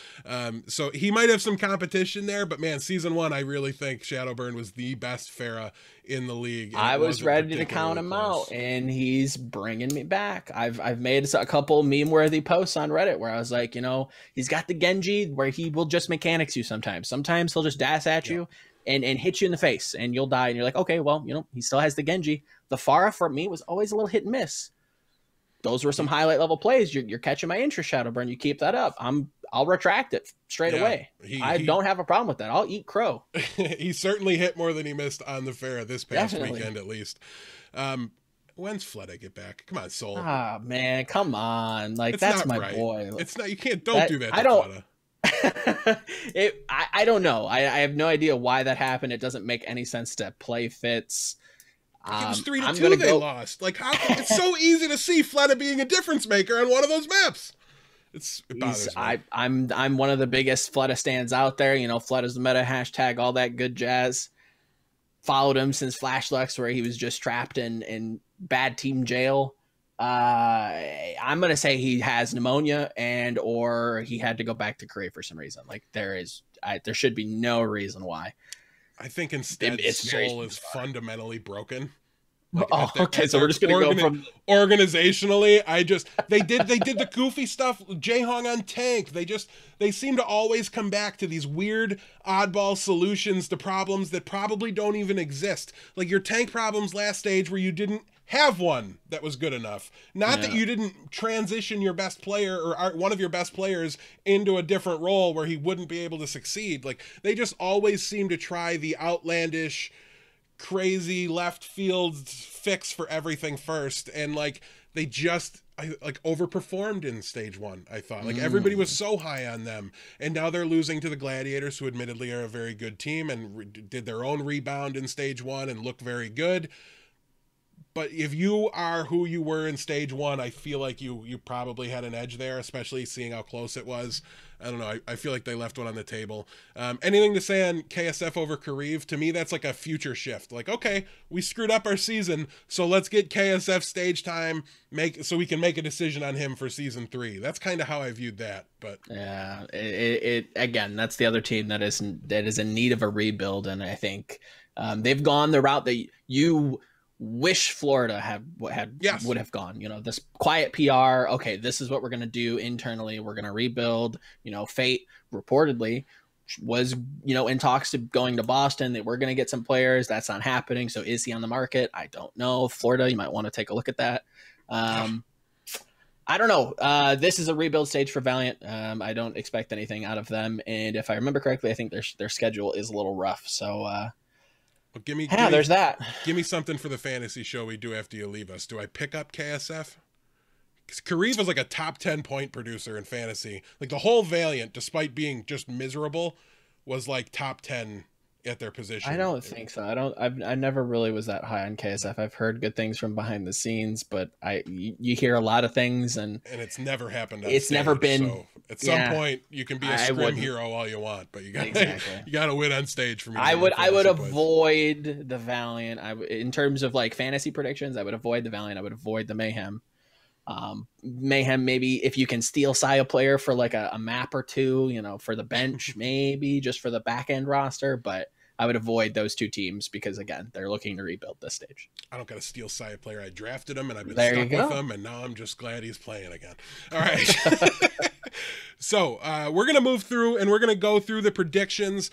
So he might have some competition there, but man, season 1, I really think Shadowburn was the best Farah in the league. I was ready to count him out, and he's bringing me back. I've made a couple meme-worthy posts on Reddit where I was like, you know, he's got the Genji where he will just mechanics you sometimes. Sometimes he'll just dash at you and hit you in the face, and you'll die. And you're like, okay, well, you know, he still has the Genji. The Farah for me was always a little hit and miss. Those were some highlight level plays. You're catching my interest, Shadowburn. You keep that up, I'll retract it straight away. I don't have a problem with that. I'll eat crow. He certainly hit more than he missed on the fair this past weekend, at least. When's Fleta get back? Come on, Soul. Ah, man, come on. Like, that's my boy. It's not. You don't do that to Fleta. I don't know. I have no idea why that happened. It doesn't make any sense to play Fitz. It was 3-2 they lost. Like, how? It's so easy to see Fleta being a difference maker on one of those maps. It bothers me. I'm one of the biggest Fleta stands out there. You know, Fleta's the meta, hashtag all that good jazz. Followed him since Flash Lux, where he was just trapped in bad team jail. I'm gonna say he has pneumonia or he had to go back to Korea for some reason. Like, there should be no reason why. I think instead Soul is fundamentally broken. Like, okay, so we're just gonna go from organizationally. They did the goofy stuff. Jaehong on tank. They seem to always come back to these weird oddball solutions to problems that probably don't even exist. Like your tank problems last stage where you didn't have one that was good enough. Not that you didn't transition your best player or one of your best players into a different role where he wouldn't be able to succeed. Like they just always seem to try the outlandish, crazy left field fix for everything first, and like they just overperformed in stage 1. I thought like everybody was so high on them, and now they're losing to the Gladiators, who admittedly are a very good team and did their own rebound in stage 1 and look very good. But if you are who you were in stage 1, I feel like you probably had an edge there, especially seeing how close it was. I don't know. I feel like they left one on the table. Anything to say on KSF over Kariv? To me, that's like a future shift. Like, okay, we screwed up our season, so let's get KSF stage time, so we can make a decision on him for season 3. That's kind of how I viewed that. But yeah, it again, that's the other team that is in need of a rebuild, and I think they've gone the route that you wish Florida would have gone. You know, this quiet PR. Okay, this is what we're gonna do internally. We're gonna rebuild. You know, Fate reportedly was in talks to going to Boston. They were gonna get some players. That's not happening. So is he on the market? I don't know. Florida, you might want to take a look at that. I don't know. This is a rebuild stage for Valiant. I don't expect anything out of them. And if I remember correctly, I think their schedule is a little rough. So. There's that. Give me something for the fantasy show we do after you leave us. Do I pick up KSF? Because Kariv is like a top 10 point producer in fantasy. Like the whole Valiant, despite being just miserable, was like top 10 at their position. I don't think so. I never really was that high on KSF. I've heard good things from behind the scenes, but you hear a lot of things, and it's never happened on it's stage, never been. So at some point you can be a scrim hero all you want, but you got to win on stage for me. I would avoid the Valiant. In terms of like fantasy predictions, I would avoid the Valiant. I would avoid the Mayhem. Mayhem, maybe if you can steal a player for like a map or two, you know, for the bench, maybe just for the back end roster, but I would avoid those two teams because again, they're looking to rebuild this stage. I don't got to steal a player. I drafted him and I've been stuck with him, and now I'm just glad he's playing again. All right. So we're going to move through and we're going to go through the predictions.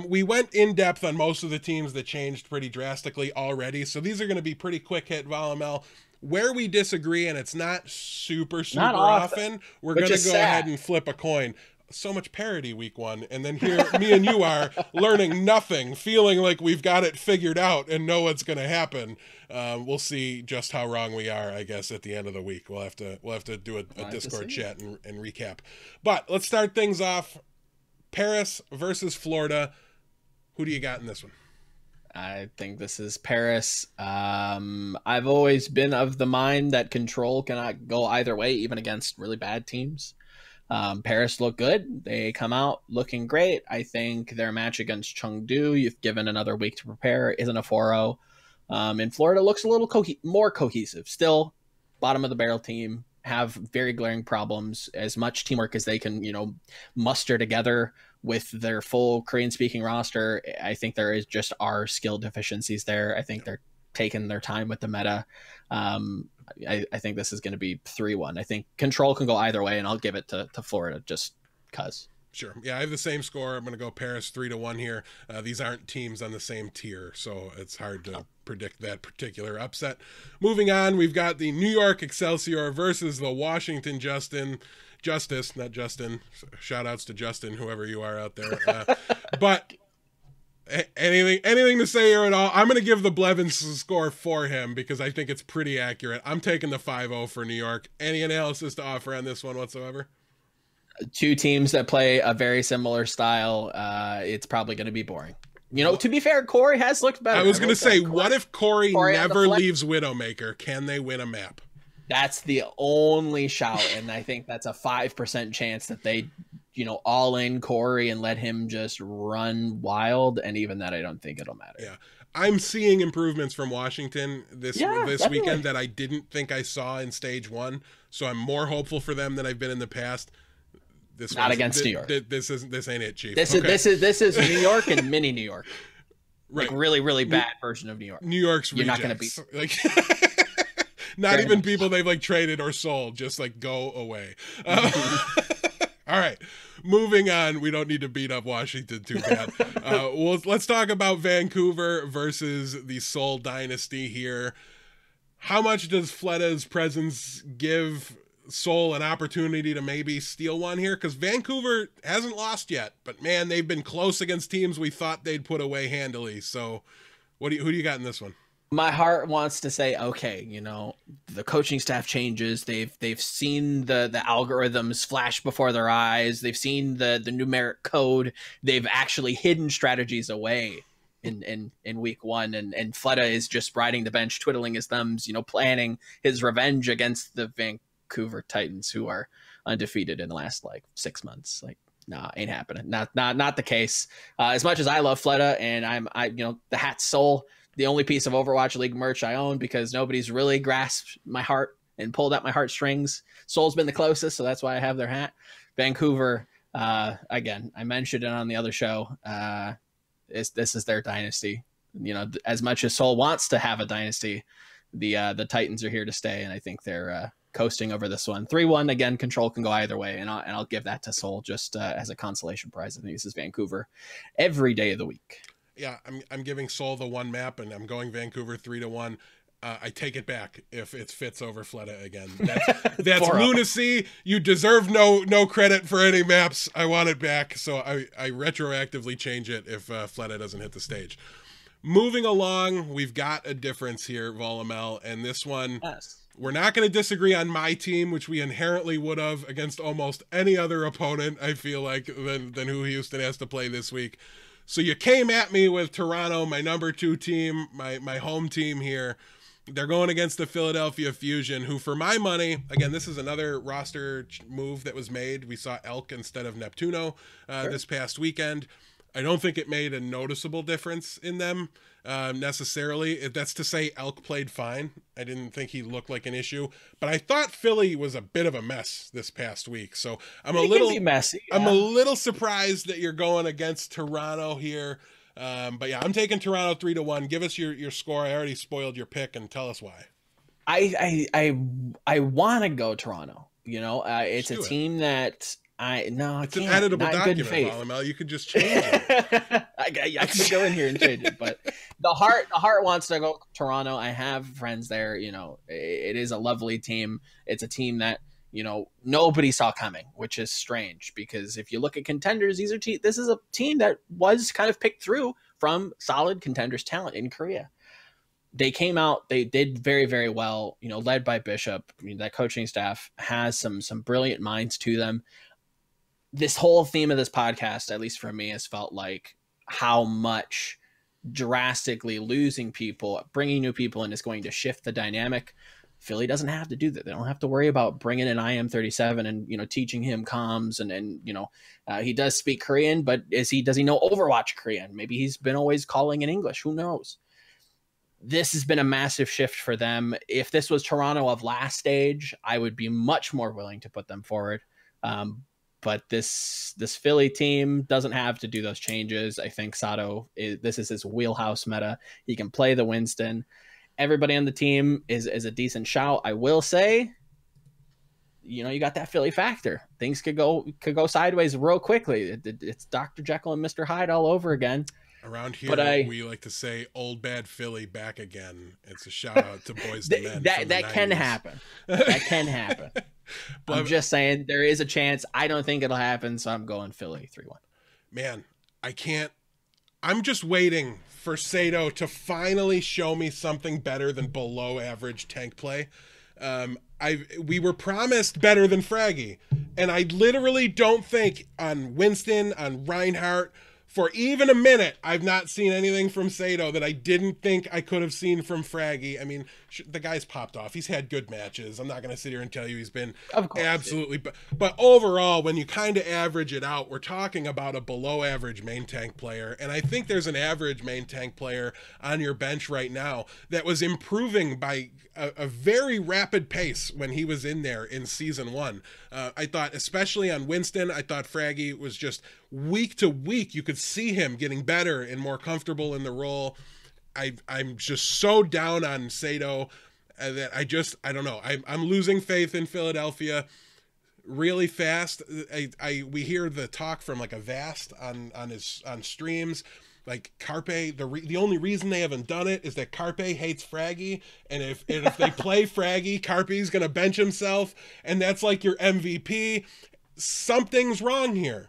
We went in depth on most of the teams that changed pretty drastically already. So these are going to be pretty quick hit, Volamel. Where we disagree, and it's not super often, we're going to go ahead and flip a coin. So much parity week one, and then here me and you are learning nothing, feeling like we've got it figured out and know what's going to happen. We'll see just how wrong we are, I guess, at the end of the week. We'll have to do a Discord chat and recap. But let's start things off. Paris versus Florida. Who do you got in this one? I think this is Paris. I've always been of the mind that control cannot go either way, even against really bad teams. Paris look good. They come out looking great. I think their match against Chengdu, you've given another week to prepare, isn't a 4-0. And Florida looks a little more cohesive. Still, bottom of the barrel team, have very glaring problems. As much teamwork as they can, muster together with their full Korean-speaking roster, I think there is just our skill deficiencies there. I think they're taking their time with the meta. I think this is going to be 3-1. I think control can go either way, and I'll give it to Florida just because. Sure. Yeah, I have the same score. I'm going to go Paris 3-1 here. These aren't teams on the same tier, so it's hard to predict that particular upset. Moving on, we've got the New York Excelsior versus the Washington Justice, not Justin. Shout outs to Justin, whoever you are out there. But anything to say here at all? I'm going to give the Blevins score for him because I think it's pretty accurate. I'm taking the 5-0 for New York. Any analysis to offer on this one whatsoever? Two teams that play a very similar style. It's probably going to be boring. To be fair, Corey has looked better. I was going to say, what if Corey never leaves Widowmaker? Can they win a map? That's the only shout, and I think that's a 5% chance that they, all in Corey and let him just run wild, and even that I don't think it'll matter. Yeah. I'm seeing improvements from Washington this weekend that I didn't think I saw in stage one, so I'm more hopeful for them than I've been in the past. Not against New York. This ain't it, Chief. This is New York and mini New York. Right. Like really, really bad version of New York. New York's You're rejects. not going to be not even people they've traded or sold, just go away. All right, moving on. We don't need to beat up Washington too bad. Let's talk about Vancouver versus the Seoul Dynasty here. How much does Fletta's presence give Seoul an opportunity to maybe steal one here? Because Vancouver hasn't lost yet, but man, they've been close against teams we thought they'd put away handily. So who do you got in this one? My heart wants to say, okay, the coaching staff changes. They've seen the algorithms flash before their eyes. They've seen the numeric code. They've actually hidden strategies away in week one. And Fletta is just riding the bench, twiddling his thumbs, planning his revenge against the Vancouver Titans, who are undefeated in the last 6 months. Nah, ain't happening. Not the case. As much as I love Fletta and the hat's Seoul, the only piece of Overwatch League merch I own because nobody's really grasped my heart and pulled at my heartstrings. Seoul's been the closest, so that's why I have their hat. Vancouver, again, I mentioned it on the other show. This is their dynasty. As much as Seoul wants to have a dynasty, the Titans are here to stay, and I think they're coasting over this one. 3-1, again, control can go either way, and I'll give that to Seoul just as a consolation prize. I think this is Vancouver every day of the week. Yeah, I'm giving Seoul the one map, and I'm going Vancouver 3-1. I take it back if it's Fitz over Fletta again. That's lunacy. You deserve no credit for any maps. I want it back, so I retroactively change it if Fletta doesn't hit the stage. Moving along, we've got a difference here, Volamel, and this one, we're not going to disagree on my team, which we inherently would have against almost any other opponent, I feel like, than who Houston has to play this week. So you came at me with Toronto, my number 2 team, my home team here. They're going against the Philadelphia Fusion, who, for my money, again, this is another roster move that was made. We saw Elk instead of Neptuno this past weekend. I don't think it made a noticeable difference in them necessarily. That's to say Elk played fine. I didn't think he looked like an issue, but I thought Philly was a bit of a mess this past week. So I'm a little messy. Yeah. I'm a little surprised that you're going against Toronto here. But yeah, I'm taking Toronto 3-1. Give us your score. I already spoiled your pick, and tell us why. I want to go Toronto. You know, it's a team that it's an editable document, Volamel. You could just change it. I can go in here and change it, but the heart wants to go Toronto. I have friends there. You know, it is a lovely team. It's a team that, you know, nobody saw coming, which is strange because if you look at contenders, this is a team that was kind of picked through from solid contenders talent in Korea. They came out, they did very, very well, you know, led by Bishop. I mean, that coaching staff has some brilliant minds to them. This whole theme of this podcast, at least for me, has felt like how much drastically losing people, bringing new people in is going to shift the dynamic. Philly doesn't have to do that. They don't have to worry about bringing in IM37 and, you know, teaching him comms and you know, he does speak Korean, but does he know Overwatch Korean? Maybe he's been always calling in English. Who knows? This has been a massive shift for them. If this was Toronto of last stage, I would be much more willing to put them forward. But this Philly team doesn't have to do those changes. I think Sato, this is his wheelhouse meta. He can play the Winston. Everybody on the team is a decent shout. I will say, you know, you got that Philly factor. Things could go sideways real quickly. It's Dr. Jekyll and Mr. Hyde all over again. Around here, we like to say "Old Bad Philly back again." It's a shout out to Boys to Men. That can happen. That can happen. I'm just saying there is a chance. I don't think it'll happen, so I'm going Philly 3-1. Man, I can't. I'm just waiting for Sato to finally show me something better than below average tank play. We were promised better than Fraggy, and I literally don't think on Winston, on Reinhardt, for even a minute, I've not seen anything from Sato that I didn't think I could have seen from Fraggy. I mean, the guy's popped off. He's had good matches. I'm not going to sit here and tell you he's been absolutely... But overall, when you kind of average it out, we're talking about a below-average main tank player. And I think there's an average main tank player on your bench right now that was improving by a very rapid pace when he was in there in Season 1. I thought, especially on Winston, I thought Fraggy was just... week to week, you could see him getting better and more comfortable in the role. I'm just so down on Sato that I don't know. I'm losing faith in Philadelphia really fast. We hear the talk from like a Vast on streams. Like Carpe, the only reason they haven't done it is that Carpe hates Fraggy, and if they play Fraggy, Carpe's gonna bench himself, and that's like your MVP. Something's wrong here.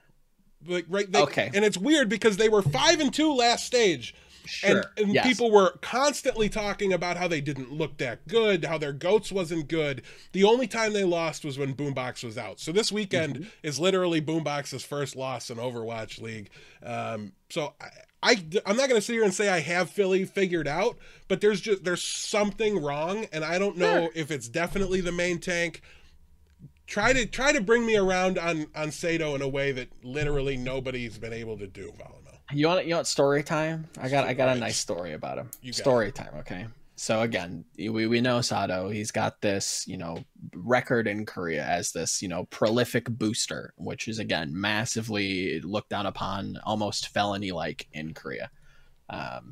Like okay, and it's weird because they were 5-2 last stage, and yes, people were constantly talking about how they didn't look that good, how their goats wasn't good. The only time they lost was when Boombox was out. So this weekend is literally Boombox's first loss in Overwatch League. So I'm not going to sit here and say I have Philly figured out, but there's something wrong, and I don't know if it's definitely the main tank. Try to bring me around on Sato in a way that literally nobody's been able to do, Volamel. You want story time? I got a nice story about him. Story time, okay? So again, we know Sato. He's got this, you know, record in Korea as this, you know, prolific booster, which is again massively looked down upon, almost felony-like in Korea. I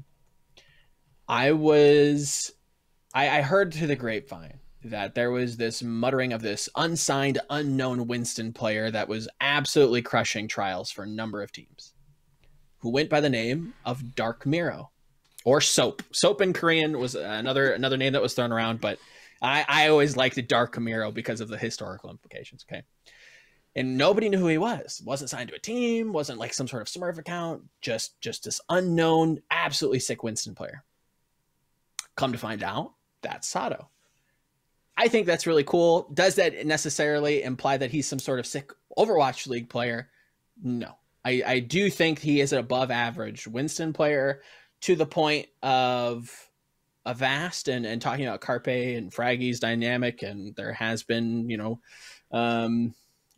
heard through the grapevine that there was this muttering of this unsigned, unknown Winston player that was absolutely crushing trials for a number of teams, who went by the name of Dark Miro, or Soap. Soap in Korean was another name that was thrown around, but I always liked Dark Miro because of the historical implications, okay? And nobody knew who he was. Wasn't signed to a team, wasn't like some sort of Smurf account, just this unknown, absolutely sick Winston player. Come to find out, that's Sato. I think that's really cool. Does that necessarily imply that he's some sort of sick Overwatch League player? No. I do think he is an above average Winston player to the point of Avast and talking about Carpe and Fraggy's dynamic. And there has been,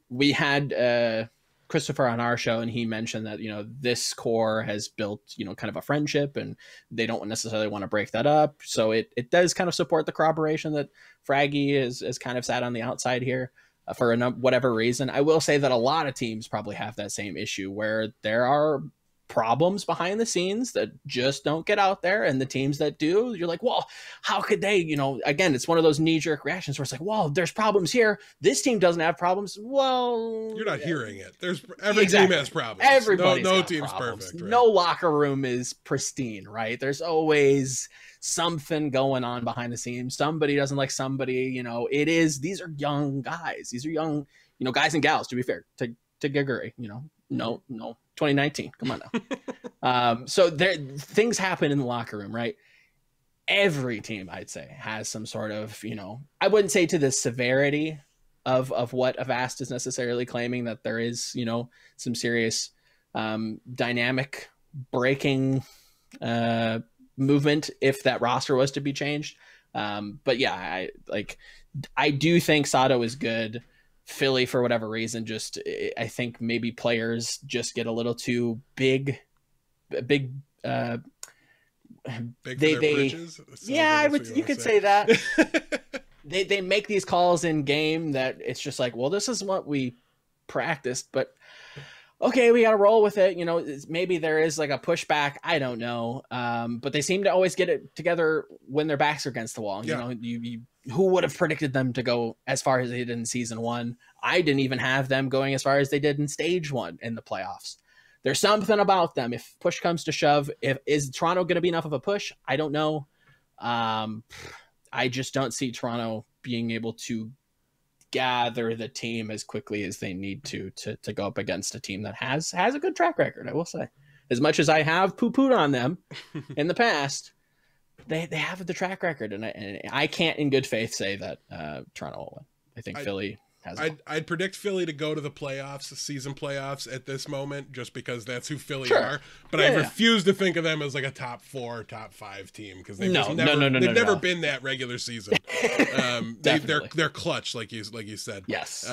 we had Christopher on our show, and he mentioned that, this core has built, kind of a friendship, and they don't necessarily want to break that up. So it does kind of support the corroboration that Fraggy is kind of sat on the outside here for whatever reason. I will say that a lot of teams probably have that same issue where there are problems behind the scenes that just don't get out there, and the teams that do, you're like, well, how could they, again, it's one of those knee-jerk reactions where it's like, well, there's problems here, this team doesn't have problems. Well, you're not hearing it. There's every team has problems. Everybody's no got team's problems. perfect, right? No locker room is pristine, right? There's always something going on behind the scenes. Somebody doesn't like somebody, these are young guys, these are young, guys and gals, to be fair to Giggery, no 2019, come on now. So there, things happen in the locker room, right? Every team, I'd say, has some sort of, I wouldn't say to the severity of what Avast is necessarily claiming, that there is, some serious dynamic breaking movement if that roster was to be changed. But yeah, I do think Sato is good. Philly, for whatever reason, I think maybe players just get a little too big. Bridges? Yeah, you could say that. they make these calls in game that it's just like, well, this is what we practiced, but okay, we got to roll with it. Maybe there is like a pushback. I don't know. But they seem to always get it together when their backs are against the wall. Yeah. Who would have predicted them to go as far as they did in season 1? I didn't even have them going as far as they did in stage 1 in the playoffs. There's something about them. If push comes to shove, is Toronto going to be enough of a push? I don't know. I just don't see Toronto being able to gather the team as quickly as they need to go up against a team that has a good track record. I will say, as much as I have poo-pooed on them in the past, they have the track record, and I can't in good faith say that Toronto will win. I think Philly has. I'd predict Philly to go to the playoffs, the season playoffs at this moment, just because that's who Philly are. But I refuse to think of them as like a top 4, top 5 team, because they've never been that regular season. They're clutch, like you said. Yes.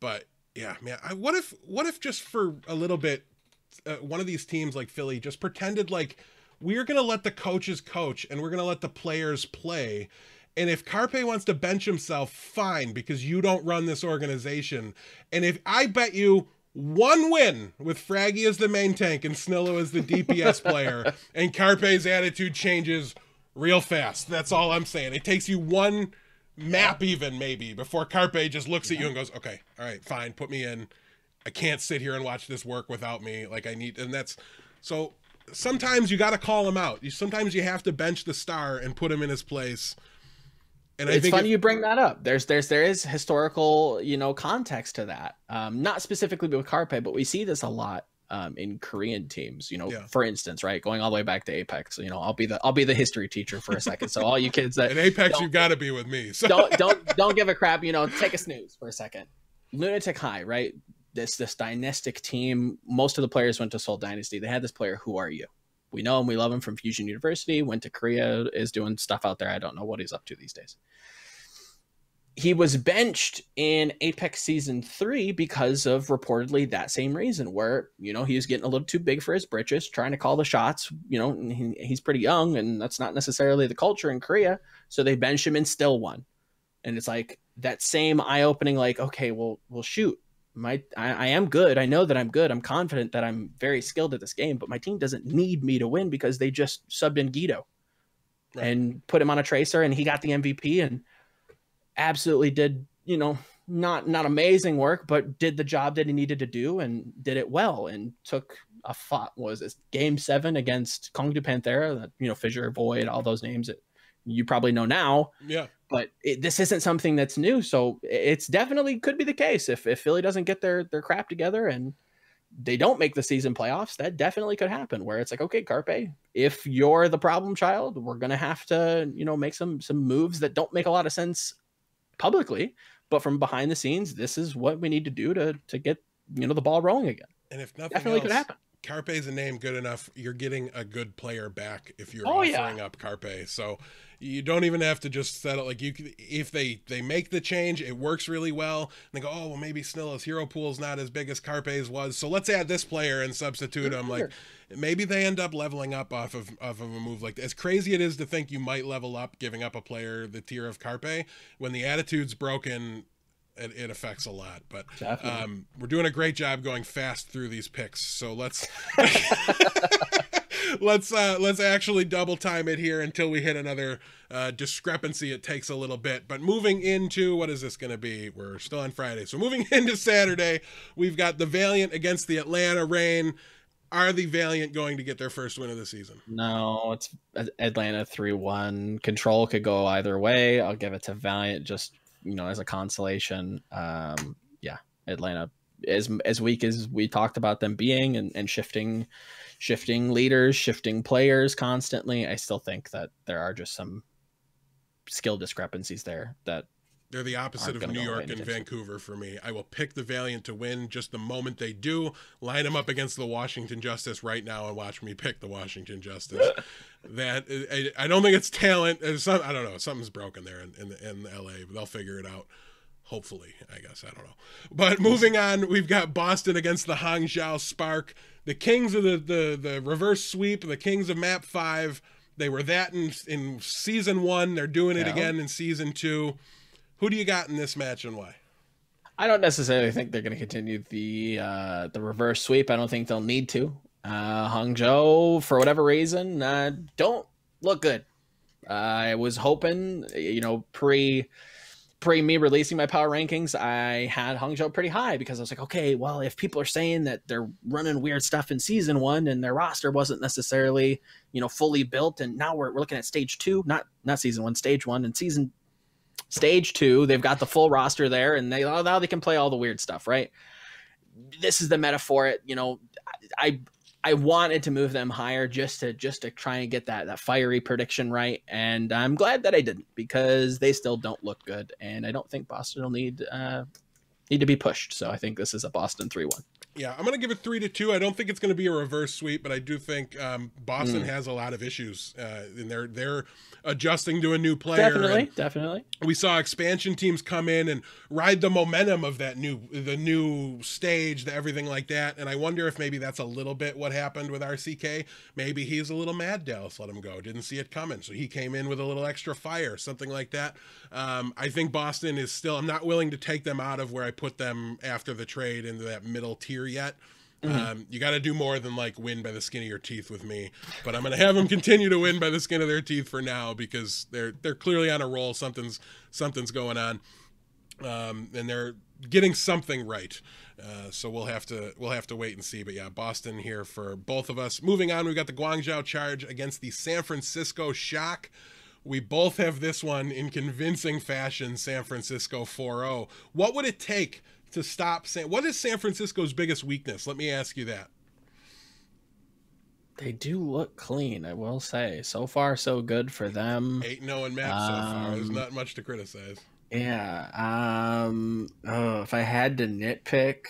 But yeah, man, what if just for a little bit, one of these teams like Philly just pretended like we're going to let the coaches coach and we're going to let the players play. And if Carpe wants to bench himself, fine, because you don't run this organization. And if I bet you one win with Fraggy as the main tank and Snillo as the DPS player, and Carpe's attitude changes real fast. That's all I'm saying. It takes you one map even maybe before Carpe just looks at you and goes, okay, all right, fine, put me in. I can't sit here and watch this work without me. Like so sometimes you got to call him out. Sometimes you have to bench the star and put him in his place. And it's funny you bring that up. There is historical, context to that. Not specifically with Carpe, but we see this a lot in Korean teams. For instance, right, going all the way back to Apex. I'll be the history teacher for a second. So all you kids that in Apex, you've got to be with me. So. don't give a crap. Take a snooze for a second. Lunatic High, right? This dynastic team. Most of the players went to Seoul Dynasty. They had this player. Who are you? We know him. We love him from Fusion University. Went to Korea. Is doing stuff out there. I don't know what he's up to these days. He was benched in Apex Season 3 because of reportedly that same reason, where, he was getting a little too big for his britches, trying to call the shots. He's pretty young, and that's not necessarily the culture in Korea. So they benched him and still won. And it's like that same eye-opening, like, okay, well, shoot. I am good. I know that I'm good. I'm confident that I'm very skilled at this game, but my team doesn't need me to win because they just subbed in Guido and put him on a tracer, and he got the MVP and absolutely did, not amazing work, but did the job that he needed to do and did it well, and took game 7 against Kong Du Panthera, that, Fissure, Void, all those names that you probably know now. Yeah. But this isn't something that's new. So it's definitely could be the case if Philly doesn't get their crap together and they don't make the season playoffs. That definitely could happen, where it's like, okay, Carpe, if you're the problem child, we're going to have to, make some moves that don't make a lot of sense publicly, but from behind the scenes, this is what we need to do to get the ball rolling again. And if nothing Definitely else, could happen. Carpe's a name good enough. You're getting a good player back if you're Oh, offering up Carpe. So you don't even have to just settle. Like, if they make the change, it works really well. And they go, oh, well, maybe Snilla's hero pool is not as big as Carpe's was, so let's add this player and substitute him. Like, maybe they end up leveling up off of a move like this. As crazy it is to think you might level up giving up a player the tier of Carpe, when the attitude's broken, it affects a lot. But we're doing a great job going fast through these picks, so let's let's actually double time it here until we hit another discrepancy. It takes a little bit. But moving into, what is this going to be? We're still on Friday, so moving into Saturday, we've got the Valiant against the Atlanta Reign. Are the Valiant going to get their first win of the season? No, it's Atlanta 3-1. Control could go either way. I'll give it to Valiant just as a consolation. Atlanta, as weak as we talked about them being, and shifting leaders, shifting players constantly, I still think that there are just some skill discrepancies there that they're the opposite of New York and Vancouver for me. I will pick the Valiant to win just the moment they do. Line them up against the Washington Justice right now and watch me pick the Washington Justice. I don't think it's talent. I don't know. Something's broken there in LA. They'll figure it out. Hopefully, I guess. I don't know. But moving on, we've got Boston against the Hangzhou Spark. The kings of the reverse sweep, the kings of map 5. They were that in season 1. They're doing it again in season 2. Who do you got in this match and why? I don't necessarily think they're going to continue the reverse sweep. I don't think they'll need to. Hangzhou, for whatever reason, don't look good. I was hoping, pre me releasing my power rankings, I had Hangzhou pretty high because I was like, okay, well, if people are saying that they're running weird stuff in season 1 and their roster wasn't necessarily, fully built, and now we're looking at stage 2, not season 1, stage 1, and stage 2, they've got the full roster there, and now they can play all the weird stuff, right? This is the meta for it. I wanted to move them higher just to try and get that fiery prediction right, and I'm glad that I didn't, because they still don't look good, and I don't think Boston will need to be pushed. So I think this is a Boston 3-1. Yeah, I'm going to give it 3-2. I don't think it's going to be a reverse sweep, but I do think Boston has a lot of issues, and they're adjusting to a new player. Definitely. We saw expansion teams come in and ride the momentum of the new stage, everything like that. And I wonder if maybe that's a little bit what happened with RCK. Maybe he's a little mad. Dallas let him go. Didn't see it coming, so he came in with a little extra fire, something like that. I think Boston is still. I'm not willing to take them out of where I put them after the trade into that middle tier yet. You got to do more than win by the skin of your teeth with me, but I'm going to have them continue to win by the skin of their teeth for now, because they're clearly on a roll. Something's going on, and they're getting something right. So we'll have to wait and see. But yeah, Boston here for both of us. Moving on, we've got the Guangzhou Charge against the San Francisco Shock. We both have this one in convincing fashion. San Francisco 4-0. What would it take to stop what is San Francisco's biggest weakness? Let me ask you that. They do look clean, I will say. So far, so good for them. 8-0 in maps so far. There's not much to criticize. Yeah. If I had to nitpick,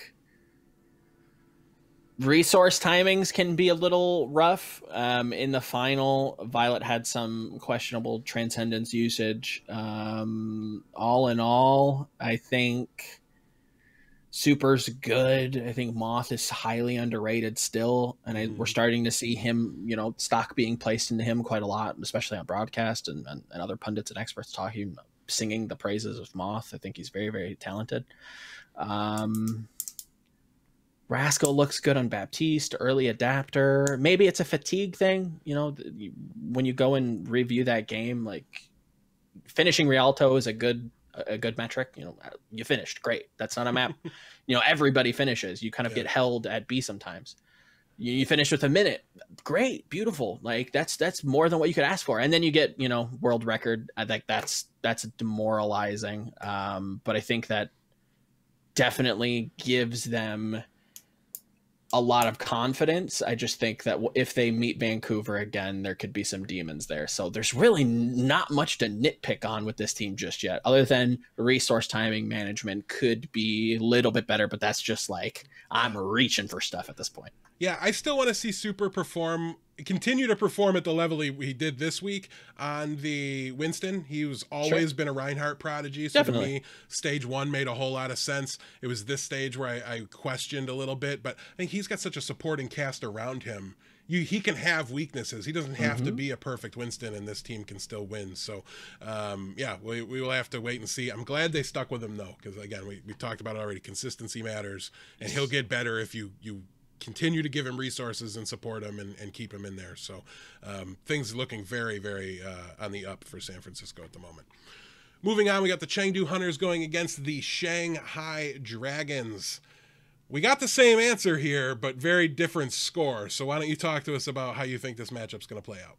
resource timings can be a little rough. In the final, Violet had some questionable transcendence usage. All in all, I think Super's good. I think Moth is highly underrated still, and we're starting to see him, stock being placed into him quite a lot, especially on broadcast and other pundits and experts singing the praises of Moth. I think he's very, very talented. Rascal looks good on Baptiste, early adapter. Maybe it's a fatigue thing. When you go and review that game, finishing Rialto is a good metric. You finished, great. That's not a map. Everybody finishes. You kind of get held at B sometimes. You finish with a minute, great, beautiful. That's more than what you could ask for. And then you get world record. I think that's demoralizing. But I think that definitely gives them a lot of confidence. I just think that if they meet Vancouver again, there could be some demons there. So there's really not much to nitpick on with this team just yet, other than resource timing management could be a little bit better, but that's just like, I'm reaching for stuff at this point. Yeah, I still want to see Super continue to perform at the level he did this week on the Winston. He was always been a Reinhardt prodigy. So Definitely. To me, stage 1 made a whole lot of sense. It was this stage where I questioned a little bit, but I think he's got such a supporting cast around him. He can have weaknesses. He doesn't have to be a perfect Winston, and this team can still win. So, yeah, we will have to wait and see. I'm glad they stuck with him, though, because, again, we talked about it already. Consistency matters, and he'll get better if you continue to give him resources and support him and keep him in there. So things looking very, very on the up for San Francisco at the moment. Moving on, we got the Chengdu Hunters going against the Shanghai Dragons. We got the same answer here, but very different score. So why don't you talk to us about how you think this matchup's going to play out?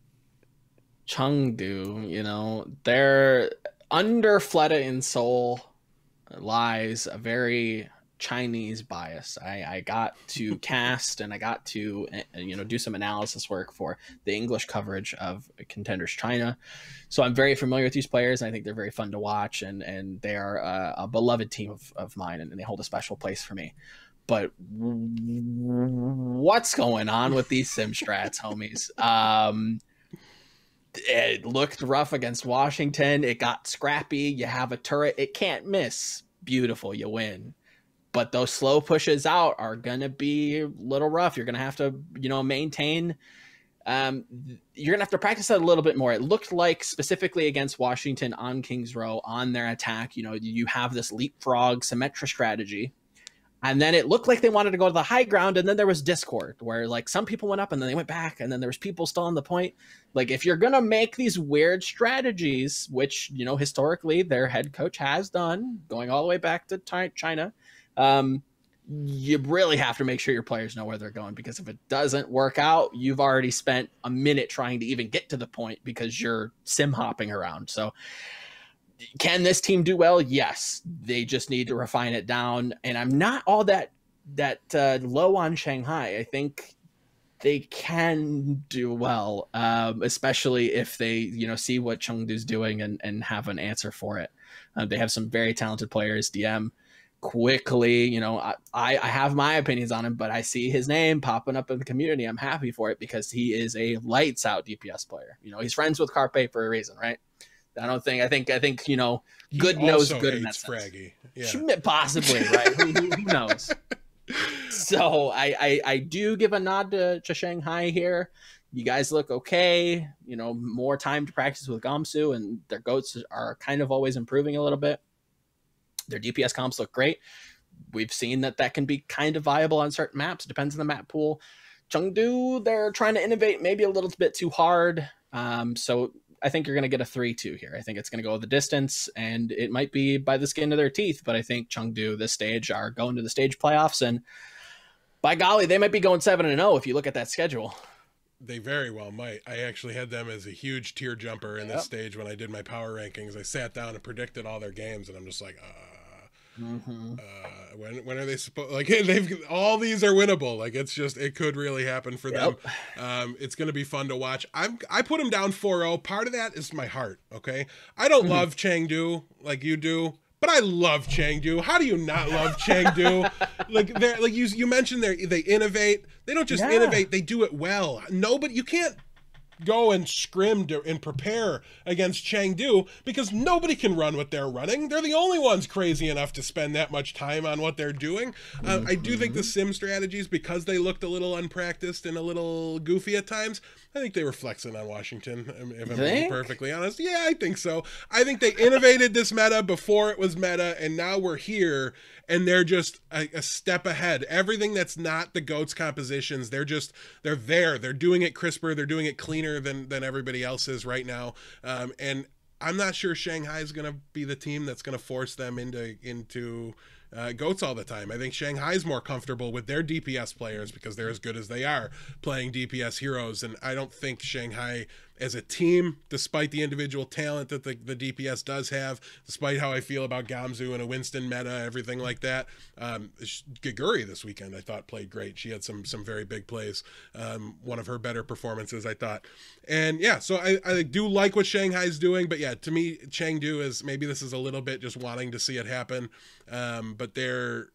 Chengdu, they're under Fleta in Seoul lies a very Chinese bias. I got to cast and I got to do some analysis work for the English coverage of Contenders China, so I'm very familiar with these players, and I think they're very fun to watch, and they are a beloved team of mine, and they hold a special place for me. But what's going on with these sim strats, homies? It looked rough against Washington. It got scrappy. You have a turret, it can't miss. Beautiful, you win. But those slow pushes out are going to be a little rough. You're going to have to, maintain. You're going to have to practice that a little bit more. It looked like specifically against Washington on Kings Row on their attack, you have this leapfrog Symmetra strategy. And then it looked like they wanted to go to the high ground. And then there was discord where like some people went up and then they went back. And then there was people still on the point. Like if you're going to make these weird strategies, which, historically their head coach has done going all the way back to China, you really have to make sure your players know where they're going, because if it doesn't work out, you've already spent a minute trying to even get to the point because you're sim hopping around. So can this team do well? Yes, they just need to refine it down. And I'm not all that low on Shanghai. I think they can do well, especially if they, see what Chengdu's doing and have an answer for it. They have some very talented players. DM quickly, I have my opinions on him, but I see his name popping up in the community. I'm happy for it because he is a lights out DPS player. He's friends with Carpe for a reason, right? I think good knows good in that sense. Fraggy. Yeah. Possibly, right? who knows? So I do give a nod to Shanghai here. You guys look okay. More time to practice with Gamsu, and their goats are kind of always improving a little bit. Their DPS comps look great. We've seen that can be kind of viable on certain maps. It depends on the map pool. Chengdu, they're trying to innovate maybe a little bit too hard. So I think you're going to get a 3-2 here. I think it's going to go the distance, and it might be by the skin of their teeth, but I think Chengdu, this stage, are going to the stage playoffs, and by golly, they might be going 7-0 if you look at that schedule. They very well might. I actually had them as a huge tier jumper in this stage when I did my power rankings. I sat down and predicted all their games, and I'm just like, when are they supposed, like, they've all these are winnable, like it could really happen for them. It's going to be fun to watch. I put them down 4-0. Part of that is my heart. Okay, I don't love Chengdu like you do, but I love Chengdu. How do you not love Chengdu? Like you mentioned, they innovate. They don't just innovate, they do it well. You can't go and scrim and prepare against Chengdu because nobody can run what they're running. They're the only ones crazy enough to spend that much time on what they're doing. I do think the sim strategies, because they looked a little unpracticed and a little goofy at times, I think they were flexing on Washington, if I'm being perfectly honest. Yeah, I think so. I think they innovated this meta before it was meta, and now we're here, and they're just a step ahead. Everything that's not the GOATS compositions, they're there. They're doing it crisper. They're doing it cleaner than everybody else is right now. And I'm not sure Shanghai is going to be the team that's going to force them into GOATS all the time. I think Shanghai's more comfortable with their DPS players because they're as good as they are playing DPS heroes. And I don't think Shanghai as a team, despite the individual talent that the DPS does have, despite how I feel about Gamzu and a Winston meta, everything like that. Gaguri this weekend, I thought, played great. She had some very big plays. One of her better performances, I thought. And yeah, so I do like what Shanghai's doing, but yeah, to me, Chengdu is, maybe this is a little bit just wanting to see it happen. But they're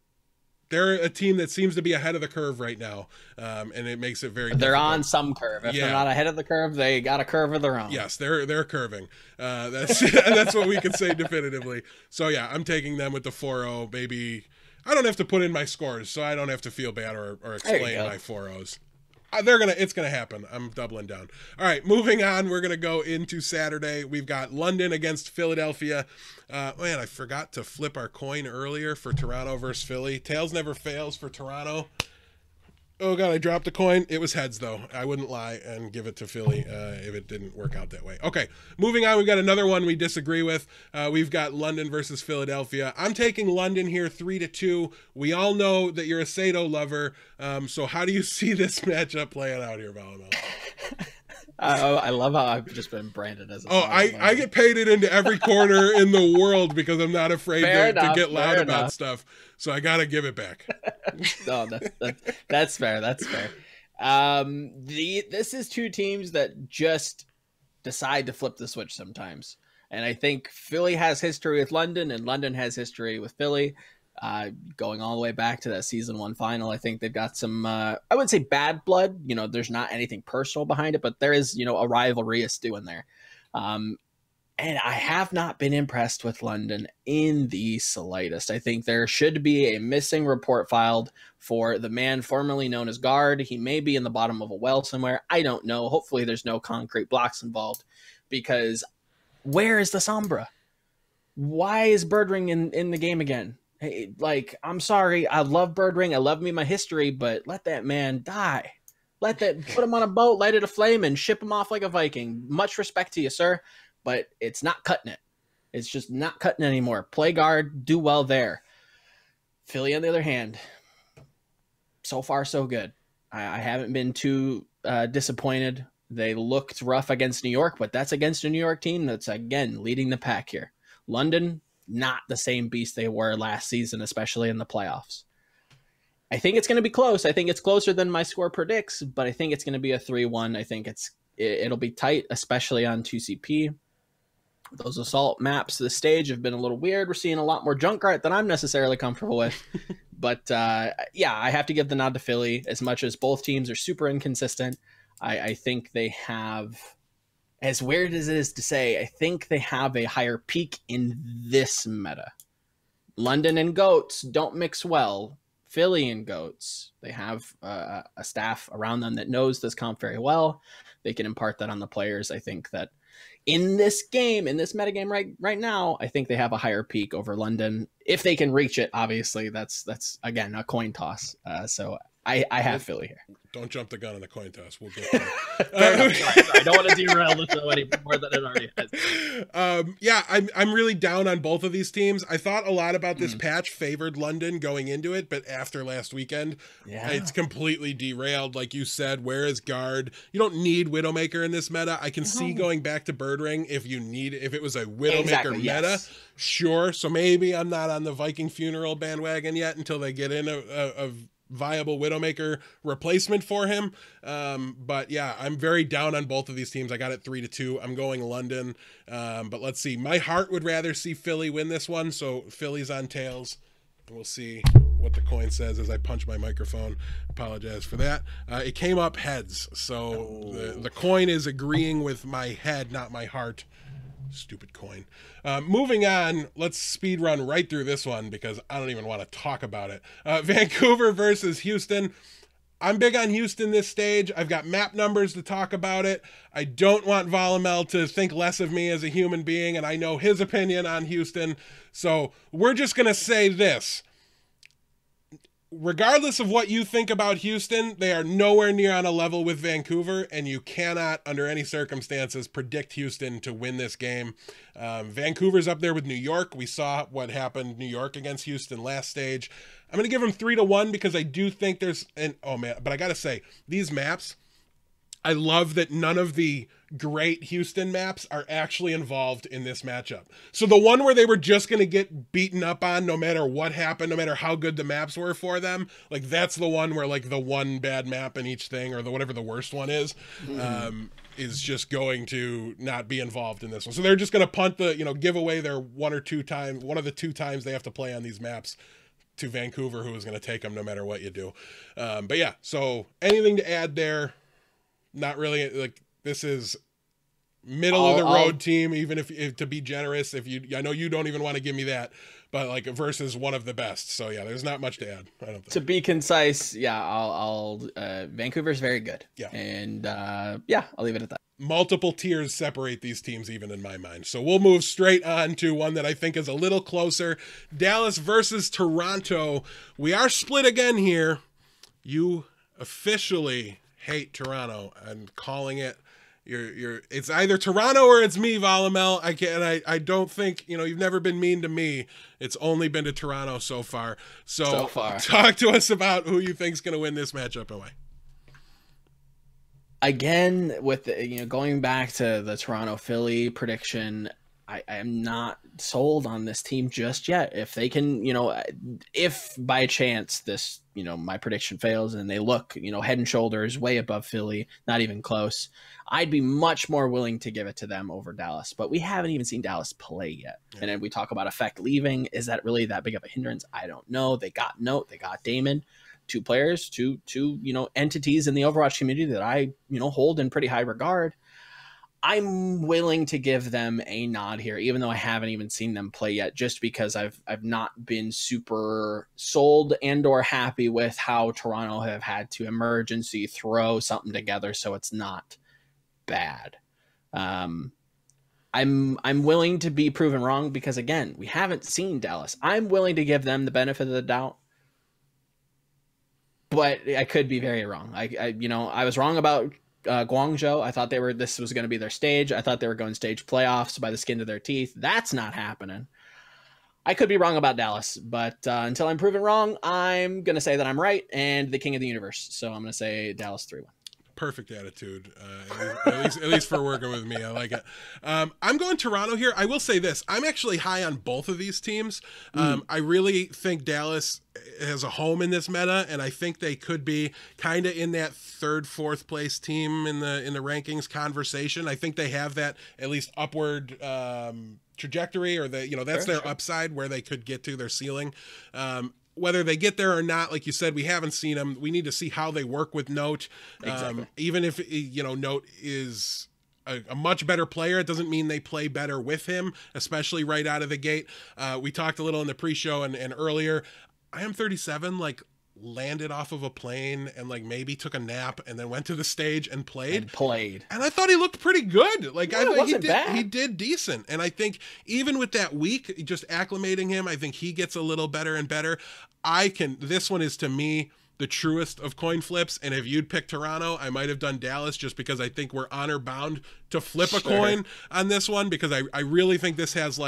a team that seems to be ahead of the curve right now, and it makes it very They're difficult. on some curve. If they're not ahead of the curve, they got a curve of their own. Yes, they're curving. That's what we could say definitively. So yeah, I'm taking them with the 4-0. Maybe I don't have to put in my scores, so I don't have to feel bad or explain my 4-0s. It's gonna happen. I'm doubling down. All right, moving on. We're gonna go into Saturday. We've got London against Philadelphia. Man, I forgot to flip our coin earlier for Toronto versus Philly. Tails never fails for Toronto. Oh god, I dropped the coin. It was heads though. I wouldn't lie and give it to Philly if it didn't work out that way. Okay, moving on. We've got another one we disagree with. We've got London versus Philadelphia. I'm taking London here 3-2. We all know that you're a Sato lover. So how do you see this matchup playing out here, Volamel? I love how I've just been branded as a I get painted into every corner in the world because I'm not afraid to get loud about stuff. So I got to give it back. No, that's fair. That's fair. This is two teams that just decide to flip the switch sometimes. And I think Philly has history with London and London has history with Philly. Going all the way back to that season 1 final, I think they've got some, I wouldn't say bad blood. You know, there's not anything personal behind it, but there is, a rivalry is stewing there. And I have not been impressed with London in the slightest. I think there should be a missing report filed for the man formerly known as Guard. He may be in the bottom of a well somewhere. I don't know. Hopefully there's no concrete blocks involved, because where is the Sombra? Why is Birdring in the game again? Hey, I'm sorry. I love Birdring. I love me my history, but let that man die. Put him on a boat, light it aflame, and ship him off like a Viking. Much respect to you, sir, but it's not cutting it. It's just not cutting anymore. Play Guard, do well there. Philly, on the other hand, so far so good. I haven't been too disappointed. They looked rough against New York, but that's against a New York team that's, again, leading the pack here. London, not the same beast they were last season, especially in the playoffs. I think it's going to be close. I think it's closer than my score predicts, but I think it's going to be a 3-1. I think it'll be tight, especially on 2CP. Those assault maps this stage have been a little weird. We're seeing a lot more Junkrat than I'm necessarily comfortable with. But yeah, I have to give the nod to Philly. As much as both teams are super inconsistent, I think they have, as weird as it is to say, I think they have a higher peak in this meta. London and Goats don't mix well. Philly and Goats, they have a staff around them that knows this comp very well. They can impart that on the players. I think that in this game, in this metagame right now, I think they have a higher peak over London. If they can reach it, obviously, that's again, a coin toss. So I have Philly here. Don't jump the gun on the coin toss. We'll get there. I don't want to derail the show any more than it already has. Yeah, I'm really down on both of these teams. I thought a lot about this patch favored London going into it, but after last weekend, it's completely derailed. Like you said, where is Guard? You don't need Widowmaker in this meta. I can see going back to Birdring if it was a Widowmaker meta. Sure. So maybe I'm not on the Viking funeral bandwagon yet until they get in a viable Widowmaker replacement for him. But yeah, I'm very down on both of these teams. I got it 3-2. I'm going London. But let's see. My heart would rather see Philly win this one. So Philly's on tails. We'll see what the coin says as I punch my microphone. Apologize for that. It came up heads. So the coin is agreeing with my head, not my heart. Stupid coin. Moving on, let's speed run right through this one because I don't even want to talk about it. Vancouver versus Houston. I'm big on Houston this stage. I've got map numbers to talk about it. I don't want Volamel to think less of me as a human being, and I know his opinion on Houston. So we're just going to say this. Regardless of what you think about Houston, they are nowhere near on a level with Vancouver, and you cannot, under any circumstances, predict Houston to win this game. Vancouver's up there with New York. We saw what happened New York against Houston last stage. I'm going to give them 3-1 because I do think but I got to say, these maps, I love that none of the great Houston maps are actually involved in this matchup. So the one where they were just going to get beaten up on no matter what happened, no matter how good the maps were for them, like that's the one where like the one bad map in each thing, or the whatever the worst one is just going to not be involved in this one. So they're just going to punt the, give away their one of the 2 times they have to play on these maps to Vancouver, who is going to take them no matter what you do. But yeah, so anything to add there? Not really. Like, this is middle of the road team, even if to be generous, I know you don't even want to give me that, but like versus one of the best. So yeah, there's not much to add. I don't think. To be concise, yeah, I'll Vancouver's very good. Yeah. And yeah, I'll leave it at that. Multiple tiers separate these teams, even in my mind. So we'll move straight on to one that I think is a little closer. Dallas versus Toronto. We are split again here. You officially hate Toronto. I'm calling it. It's either Toronto or it's me, Volamel. I don't think, you've never been mean to me. It's only been to Toronto so far. So far. Talk to us about who you think's going to win this matchup away. Again, with going back to the Toronto Philly prediction, I am not sold on this team just yet. If they can, if by chance this, my prediction fails and they look, head and shoulders way above Philly, not even close, I'd be much more willing to give it to them over Dallas. But we haven't even seen Dallas play yet. Yeah. And then we talk about Effect leaving. Is that really that big of a hindrance? I don't know. They got Damon. 2 players, two entities in the Overwatch community that I hold in pretty high regard. I'm willing to give them a nod here, even though I haven't even seen them play yet, just because I've not been super sold and or happy with how Toronto have had to emergency throw something together so it's not bad. I'm willing to be proven wrong because again, we haven't seen Dallas. I'm willing to give them the benefit of the doubt. But I could be very wrong. I was wrong about Guangzhou. I thought this was going to be their stage. I thought they were going stage playoffs by the skin of their teeth. That's not happening. I could be wrong about Dallas, but until I'm proven wrong, I'm going to say that I'm right and the king of the universe. So I'm going to say Dallas 3-1. Perfect attitude, at least for working with me. I like it. I'm going Toronto here. I will say this. I'm actually high on both of these teams. I really think Dallas has a home in this meta, and I think they could be kind of in that 3rd, 4th place team in the rankings conversation. I think they have that at least upward trajectory, or that's their upside where they could get to their ceiling. Whether they get there or not, like you said, we haven't seen them. We need to see how they work with Note. Exactly. Even if, Note is a much better player, it doesn't mean they play better with him, especially right out of the gate. We talked a little in the pre-show and earlier. IM37, landed off of a plane and maybe took a nap and then went to the stage and played. And I thought he looked pretty good. I thought he did decent. And I think even with that week, just acclimating him, I think he gets a little better and better. This one is to me the truest of coin flips. And if you'd pick Toronto, I might have done Dallas just because I think we're honor bound to flip a coin on this one, because I really think this has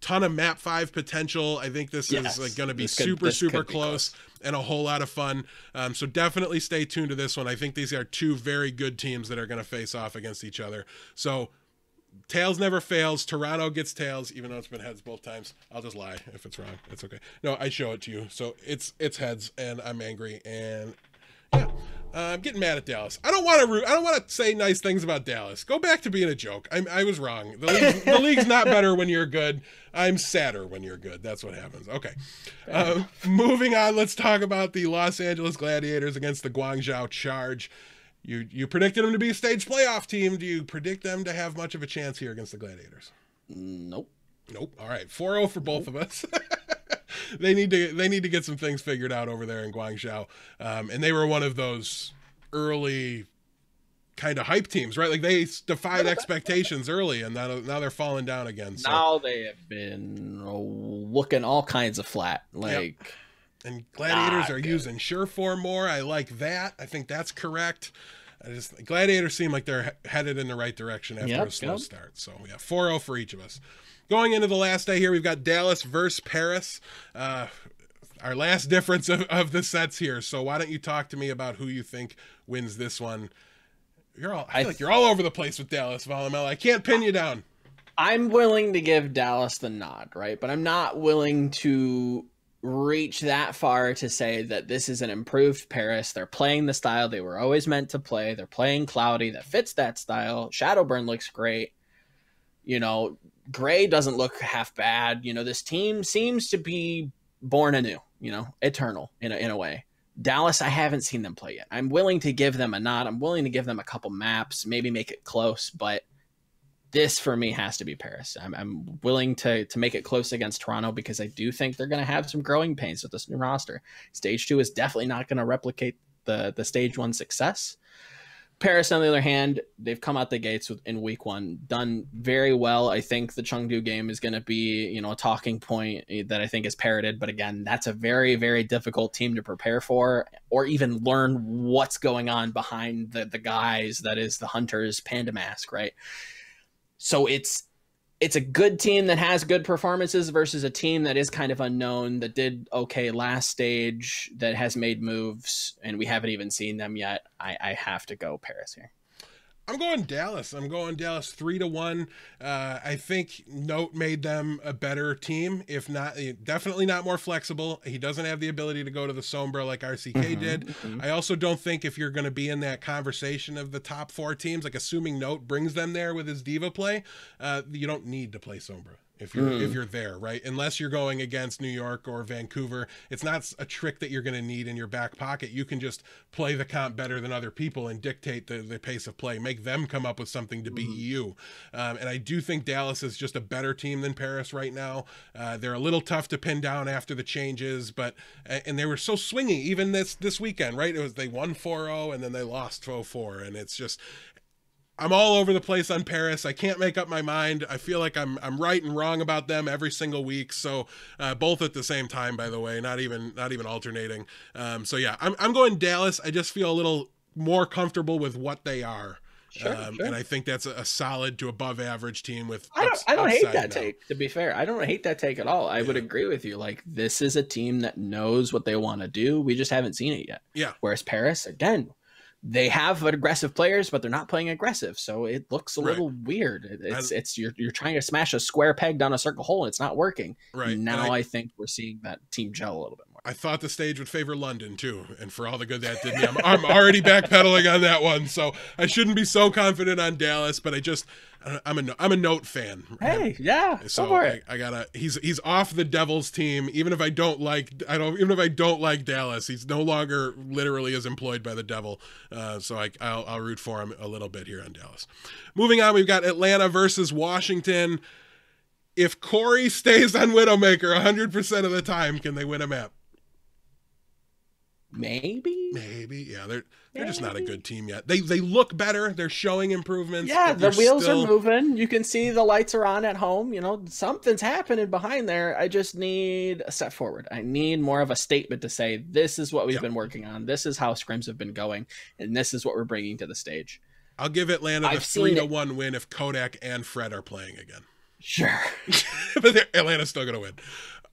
ton of map 5 potential. I think this is going to be super close and a whole lot of fun. So definitely stay tuned to this one. I think these are 2 very good teams that are going to face off against each other. So tails never fails. Toronto gets tails, even though it's been heads both times. I'll just lie if it's wrong. It's okay. No, I show it to you. So it's heads, and I'm angry, and yeah. I'm getting mad at Dallas. I don't want to say nice things about Dallas. Go back to being a joke. I was wrong. The league's not better when you're good. I'm sadder when you're good. That's what happens. Okay. Moving on, let's talk about the Los Angeles Gladiators against the Guangzhou Charge. You predicted them to be a stage playoff team. Do you predict them to have much of a chance here against the Gladiators? Nope. All right. 4-0 for both of us. They need to get some things figured out over there in Guangzhou. And they were one of those early kind of hype teams, right? They defied expectations early, and now they're falling down again. So. Now they have been looking all kinds of flat. And Gladiators are using Sureform more. I like that. I think that's correct. Gladiators seem like they're headed in the right direction after a slow start. So we have 4-0 for each of us. Going into the last day here, we've got Dallas versus Paris. Our last difference of the sets here. So why don't you talk to me about who you think wins this one? I feel like you're all over the place with Dallas, Volamel. I can't pin you down. I'm willing to give Dallas the nod, right? But I'm not willing to reach that far to say that this is an improved Paris. They're playing the style they were always meant to play. They're playing Cloudy that fits that style. Shadowburn looks great. You know, Gray doesn't look half bad. You know, this team seems to be born anew, you know, eternal in a way. Dallas, I haven't seen them play yet. I'm willing to give them a nod. I'm willing to give them a couple maps, maybe make it close, but this for me has to be Paris. I'm willing to make it close against Toronto because I do think they're going to have some growing pains with this new roster. Stage 2 is definitely not going to replicate the Stage 1 success. Paris, on the other hand, they've come out the gates in week 1, done very well. I think the Chengdu game is going to be, you know, a talking point that I think is parroted. But again, that's a very, very difficult team to prepare for or even learn what's going on behind the guys that is the Hunters Panda Mask, right? So it's a good team that has good performances versus a team that is kind of unknown, that did okay last stage, that has made moves, and we haven't even seen them yet. I have to go Paris here. I'm going Dallas. I'm going Dallas 3-1. I think Note made them a better team, if not, definitely not more flexible. He doesn't have the ability to go to the Sombra like RCK did. I also don't think if you're going to be in that conversation of the top 4 teams, like assuming Note brings them there with his diva play, you don't need to play Sombra. If you're there, right? Unless you're going against New York or Vancouver, it's not a trick that you're going to need in your back pocket. You can just play the comp better than other people and dictate the pace of play, make them come up with something to beat you. And I do think Dallas is just a better team than Paris right now. They're a little tough to pin down after the changes, and they were so swingy even this weekend, right? They won 4-0 and then they lost 4-4, and it's just. I'm all over the place on Paris. I can't make up my mind. I feel like I'm right and wrong about them every single week. So both at the same time, by the way, not even alternating. So yeah, I'm going Dallas. I just feel a little more comfortable with what they are. Sure. And I think that's a solid to above average team with. I don't hate that take. To be fair, I don't hate that take at all. I would agree with you. Like, this is a team that knows what they want to do. We just haven't seen it yet. Yeah. Whereas Paris, again, they have aggressive players, but they're not playing aggressive, so it looks a little weird. It's you're trying to smash a square peg down a circle hole, and it's not working. Right now, I think we're seeing that team gel a little bit more. I thought the stage would favor London too, and for all the good that did me, I'm already backpedaling on that one. So I shouldn't be so confident on Dallas, but I'm a Note fan. Hey, yeah, so go for it. I gotta. He's off the Devils team. Even if I don't like Dallas, he's no longer literally as employed by the Devil. So I'll root for him a little bit here on Dallas. Moving on, we've got Atlanta versus Washington. If Corey stays on Widowmaker 100% of the time, can they win a map? Maybe, yeah. They're just not a good team yet. They look better. They're showing improvements. Yeah, the wheels are moving. You can see the lights are on at home. You know, something's happening behind there. I just need a step forward. I need more of a statement to say, this is what we've been working on. This is how scrims have been going, and this is what we're bringing to the stage. I'll give Atlanta the 3-1 win if Kodak and Fred are playing again. Sure. But Atlanta's still going to win.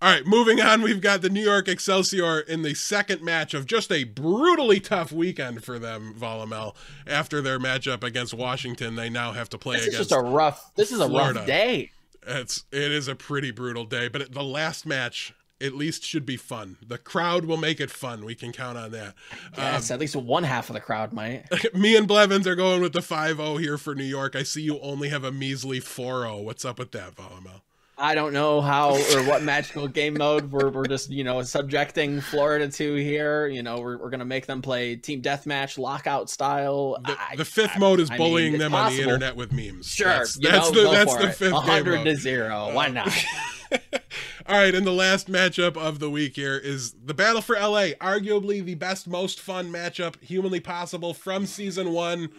All right, moving on, we've got the New York Excelsior in the second match of just a brutally tough weekend for them, Volamel. After their matchup against Washington, they now have to play against This is a rough day. It is a pretty brutal day, but the last match at least should be fun. The crowd will make it fun. We can count on that. Yes, at least one half of the crowd might. Me and Blevins are going with the 5-0 here for New York. I see you only have a measly 4-0. What's up with that, Volamel? I don't know how or what magical game mode we're just, subjecting Florida to here. We're going to make them play team deathmatch lockout style. The fifth mode is bullying them on the internet with memes. Sure. That's the fifth 100-0. Why not? All right, and the last matchup of the week here is the Battle for LA, arguably the best, most fun matchup humanly possible from season 1.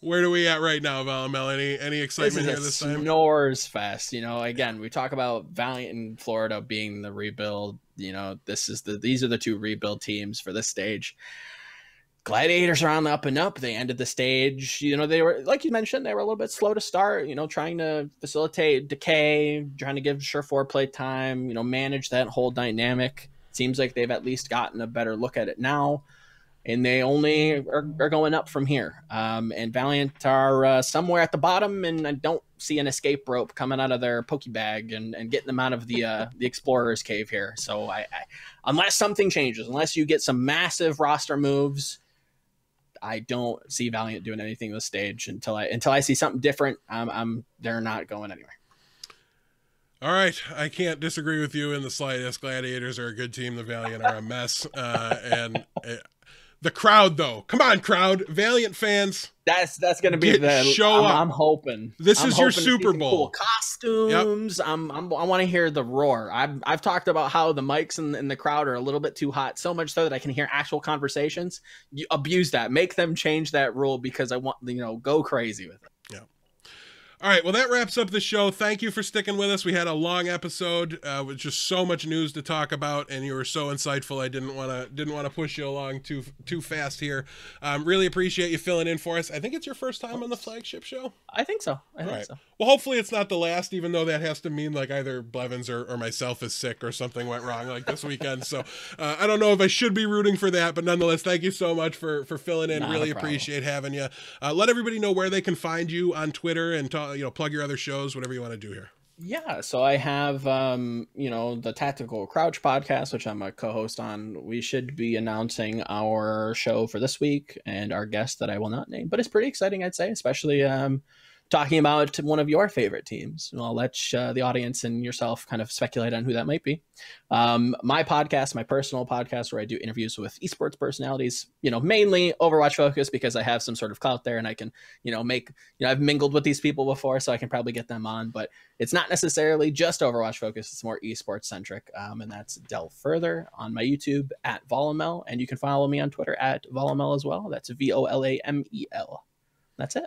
Where are we at right now, Volamel? Any excitement here this time? Snores fest. Again, we talk about Valiant and Florida being the rebuild. These are the two rebuild teams for this stage. Gladiators are on the up and up. They ended the stage. They were, like you mentioned, they were a little bit slow to start, trying to facilitate decay, trying to give Surefour play time, manage that whole dynamic. Seems like they've at least gotten a better look at it now. and they only are going up from here. And Valiant are somewhere at the bottom, and I don't see an escape rope coming out of their Pokebag and getting them out of the Explorer's Cave here. So I unless something changes, unless you get some massive roster moves, I don't see Valiant doing anything this stage until I see something different. They're not going anywhere. All right, I can't disagree with you in the slightest. Gladiators are a good team. The Valiant are a mess. The crowd, though, come on, crowd, Valiant fans. That's going to be the show up. I'm hoping this is your Super Bowl. Cool costumes. Yep. I want to hear the roar. I've talked about how the mics in the crowd are a little bit too hot, so much so that I can hear actual conversations. You abuse that. Make them change that rule because I want go crazy with it. Yeah. All right, well, that wraps up the show. Thank you for sticking with us. We had a long episode with just so much news to talk about, and you were so insightful. I didn't want to push you along too fast here. Really appreciate you filling in for us. I think it's your first time on the flagship show. I think so. I think so. Well, hopefully it's not the last, even though that has to mean like either Blevins or myself is sick or something went wrong like this weekend. So I don't know if I should be rooting for that, but nonetheless, thank you so much for filling in. Really appreciate having you. Let everybody know where they can find you on Twitter and plug your other shows, whatever you want to do here. Yeah, so I have the Tactical Crouch podcast, which I'm a co-host on. We should be announcing our show for this week and our guest that I will not name, but it's pretty exciting, I'd say, especially talking about one of your favorite teams. I'll let the audience and yourself kind of speculate on who that might be. My podcast, my personal podcast, where I do interviews with esports personalities, mainly Overwatch focused because I have some sort of clout there and I can, I've mingled with these people before, so I can probably get them on, but it's not necessarily just Overwatch focused. It's more esports centric. And that's Delve Further on my YouTube at Volamel. And you can follow me on Twitter at Volamel as well. That's VOLAMEL. That's it.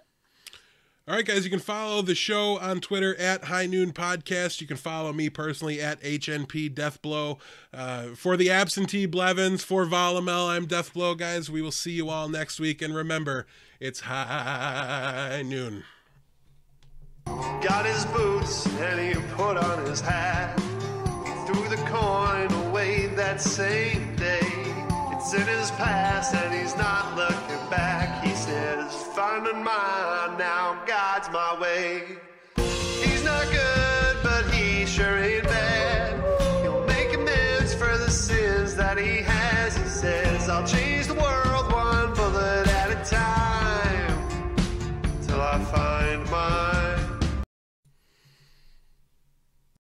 All right, guys, you can follow the show on Twitter at High Noon Podcast. You can follow me personally at HNP Deathblow. For the absentee Blevins, for Volamel, I'm Deathblow, guys. We will see you all next week. And remember, it's High Noon. Got his boots and he put on his hat. He threw the coin away that same day. It's in his past and he's not looking back. He says, finding mine now, God's my way. He's not good, but he sure ain't bad. He'll make amends for the sins that he has. He says, I'll change